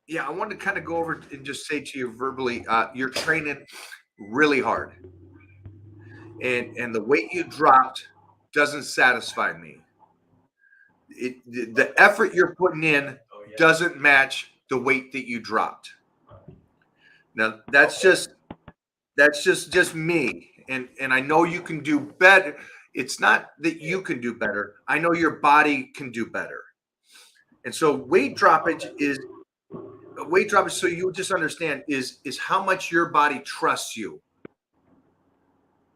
yeah, I wanted to kind of go over and just say to you verbally, you're training really hard. And the weight you dropped doesn't satisfy me. The effort you're putting in doesn't match the weight that you dropped. Now that's just me. And I know you can do better. It's not that you can do better. I know your body can do better. And so weight droppage, so you just understand is how much your body trusts you.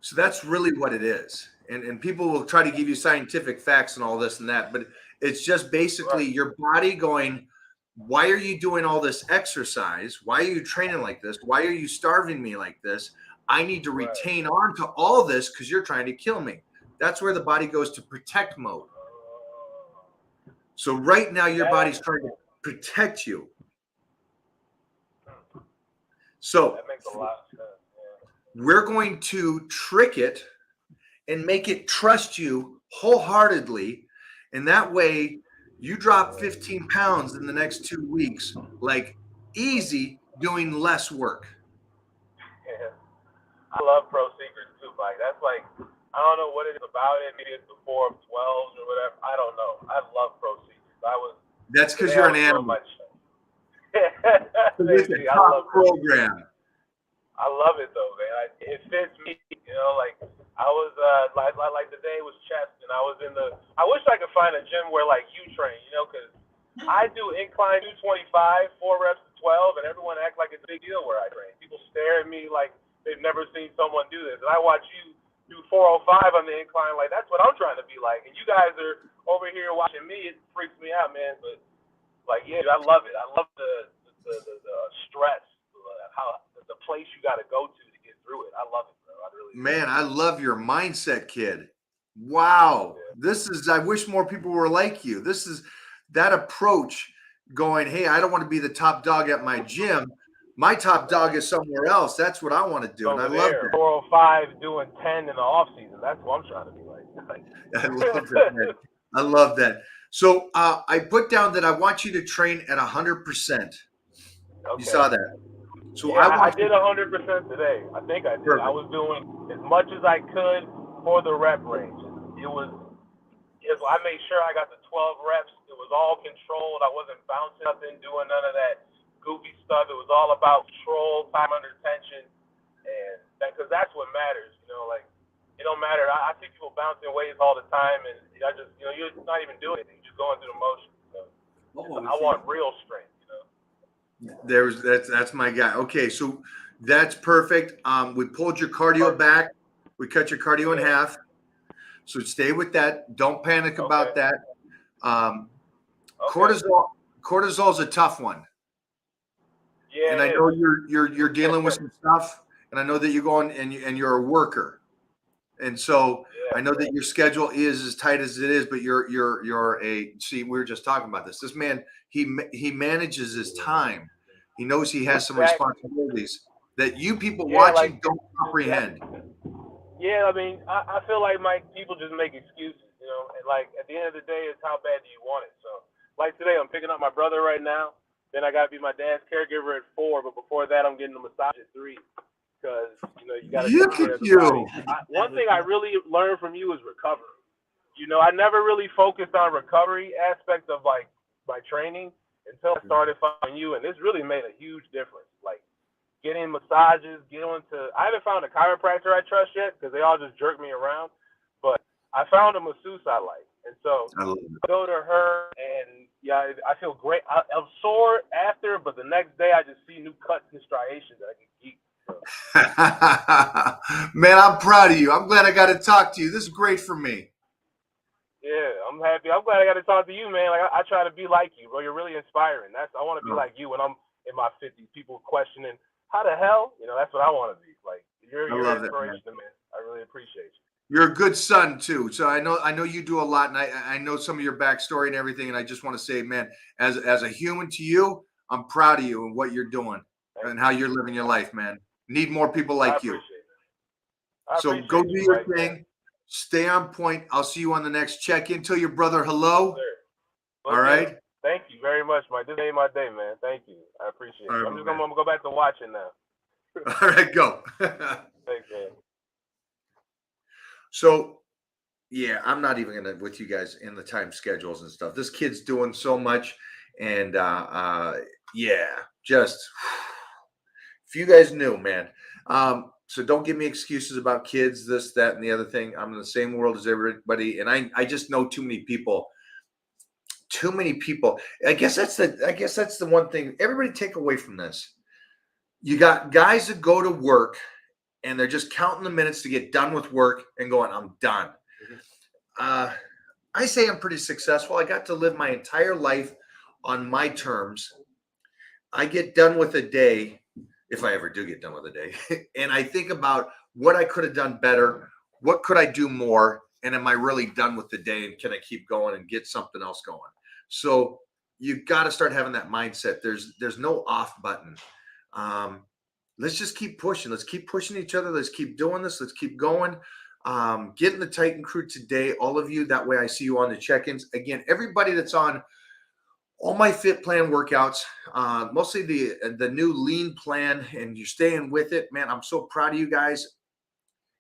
So that's really what it is. And people will try to give you scientific facts and all this and that, but it's just basically your body going, why are you doing all this exercise? Why are you training like this? Why are you starving me like this? I need to retain on to all this because you're trying to kill me. That's where the body goes to protect mode. So right now your body's trying to protect you. So That makes a lot of sense. we're going to trick it and make it trust you wholeheartedly. And that way you drop 15 pounds in the next 2 weeks, like easy, doing less work. Yeah. I love Pro Secrets too, Mike. That's like, I don't know what it is about it. Maybe it's the 4 of 12s or whatever. I don't know. I love Pro Secrets. That's because you're an animal. It's a I top program. I love it though, man. It fits me. You know, like I was like the day was chest, and I was in the. I wish I could find a gym where like you train. You know, because I do incline 225, 4 reps to 12, and everyone acts like it's a big deal where I train. People stare at me like they've never seen someone do this, and I watch you do 405 on the incline. Like that's what I'm trying to be like, and you guys are over here watching me. It freaks me out, man. But like, yeah, I love it. I love the stress, how the place you got to go to get through it. I love it, bro. I really Man, I love your mindset, kid. Wow. This is, I wish more people were like you. This is that approach going, hey, I don't want to be the top dog at my gym. My top dog is somewhere else. That's what I want to do. And I love that. 405 doing 10 in the off season. That's what I'm trying to be like. I love that, man. I love that. So I put down that I want you to train at 100%. Okay. You saw that. So yeah, I want did 100% today. I think I did. Perfect. I was doing as much as I could for the rep range. I made sure I got the 12 reps. It was all controlled. I wasn't bouncing nothing, doing none of that goofy stuff. It was all about control, time under tension, and because that's what matters. You know, like it don't matter. I see people bouncing weights all the time, and I just, you know, you're not even doing anything. You're just going through the motions. So I want real strength. That's my guy. Okay, so that's perfect. We pulled your cardio back. We cut your cardio in half. So stay with that. Don't panic about that. Cortisol's a tough one. Yeah. And I know you're dealing with some stuff, and I know that you're going and you're a worker. And so I know that your schedule is as tight as it is, but you're a, see, we were just talking about this. This man, he manages his time. He knows he has some responsibilities that you people watching don't comprehend. Yeah, I mean, I feel like people just make excuses, you know, and like at the end of the day, it's how bad do you want it. So like today, I'm picking up my brother right now. Then I got to be my dad's caregiver at 4, but before that, I'm getting a massage at 3. Because, you know, you got to take care of the body. One thing I really learned from you is recovery. you know, I never really focused on recovery aspect of like my training until I started following you, and this really made a huge difference. Like getting massages, I haven't found a chiropractor I trust yet because they all just jerk me around, but I found a masseuse I like, and so I love I go to her, and yeah, I feel great. I'm sore after, but the next day I just see new cuts and striations that I can keep. it. Man, I'm proud of you. I'm glad I got to talk to you. This is great for me. Yeah, I'm happy. I'm glad I got to talk to you, man. Like I try to be like you, bro. You're really inspiring. I want to be like you when I'm in my 50s. People questioning how the hell, you know, that's what I want to be. Like you're I love inspiration, it, man. man. I really appreciate you. You're a good son too. So I know you do a lot, and I know some of your backstory and everything. And I just want to say, man, as a human to you, I'm proud of you and what you're doing and how you're living your life, man. Need more people I like you. appreciate it. I So appreciate go do you, your Mike, thing. man. Stay on point. I'll see you on the next check-in. Tell your brother hello. Sir. All right. Thank you very much, Mike. This made my day, man. Thank you. I appreciate All it. right, I'm man. gonna go back to watching now. All right, go. Thanks, man. So, yeah, I'm not even gonna with you guys in the time schedules and stuff. This kid's doing so much, and yeah, just if you guys knew, man. So don't give me excuses about kids, this, that, and the other thing. I'm in the same world as everybody, and I just know too many people. Too many people. I guess that's the one thing. Everybody take away from this. You got guys that go to work and they're just counting the minutes to get done with work and going, I'm done. I say I'm pretty successful. I got to live my entire life on my terms. I get done with a day, if I ever do get done with a day, and I think about what I could have done better, what could I do more, and am I really done with the day, and can I keep going and get something else going? So you got to start having that mindset. There's no off button. Let's just keep pushing. Let's keep pushing each other. Let's keep doing this. Let's keep going. Get in the Titan crew today, all of you. That way I see you on the check-ins. Again, everybody that's on all my fit plan workouts, mostly the new lean plan, and you're staying with it, man. I'm so proud of you guys.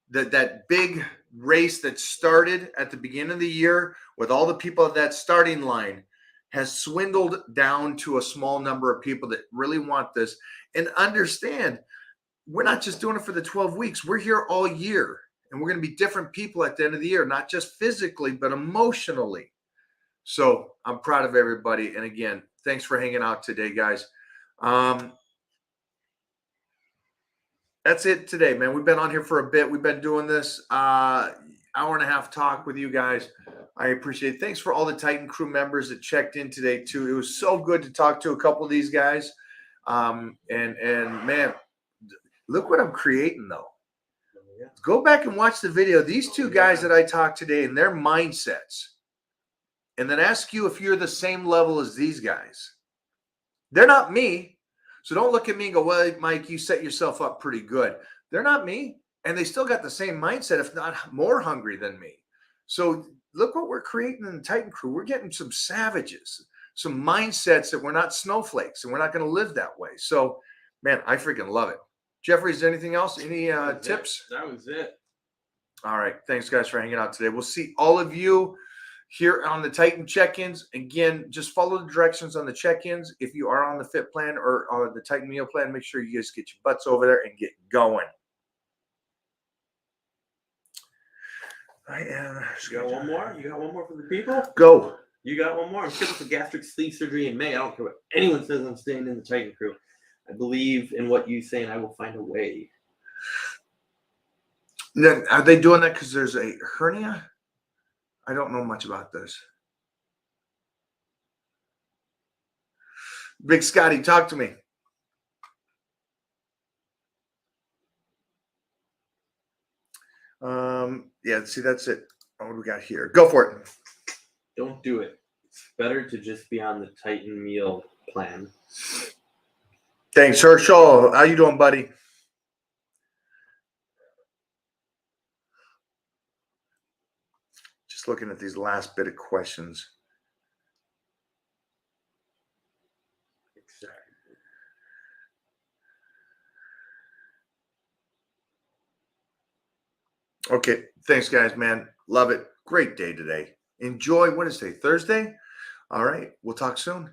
That big race that started at the beginning of the year with all the people at that starting line has swindled down to a small number of people that really want this and understand we're not just doing it for the 12 weeks. We're here all year, and we're going to be different people at the end of the year, not just physically, but emotionally. So I'm proud of everybody. And again, thanks for hanging out today, guys. That's it today, man. We've been on here for a bit. We've been doing this hour and a half talk with you guys. I appreciate it. Thanks for all the Titan crew members that checked in today too. It was so good to talk to a couple of these guys. And man, look what I'm creating though. Go back and watch the video. These two guys that I talked today and their mindsets, and then ask you if you're the same level as these guys. They're not me. So don't look at me and go, well, Mike, you set yourself up pretty good. They're not me. And they still got the same mindset, if not more hungry than me. So look what we're creating in the Titan crew. We're getting some savages, some mindsets that we're not snowflakes, and we're not going to live that way. So, man, I freaking love it. Jeffrey, is there anything else? Any tips? That was it. All right. Thanks, guys, for hanging out today. We'll see all of you here on the Titan check-ins. Again, just follow the directions on the check-ins. If you are on the fit plan or the Titan meal plan, make sure you guys get your butts over there and get going. I am. You got one more? You got one more for the people? Go. You got one more? I'm scheduled for gastric sleeve surgery in May. I don't care what anyone says. I'm staying in the Titan crew. I believe in what you say, and I will find a way. Then, are they doing that because there's a hernia? I don't know much about this. Big Scotty, talk to me. Yeah, see, that's it. What do we got here? Go for it. Don't do it. It's better to just be on the Titan meal plan. Thanks, Herschel. How you doing, buddy? Just looking at these last bit of questions. Exactly. Okay. Thanks, guys, man. Love it. Great day today. Enjoy. What is today? Thursday? All right. We'll talk soon.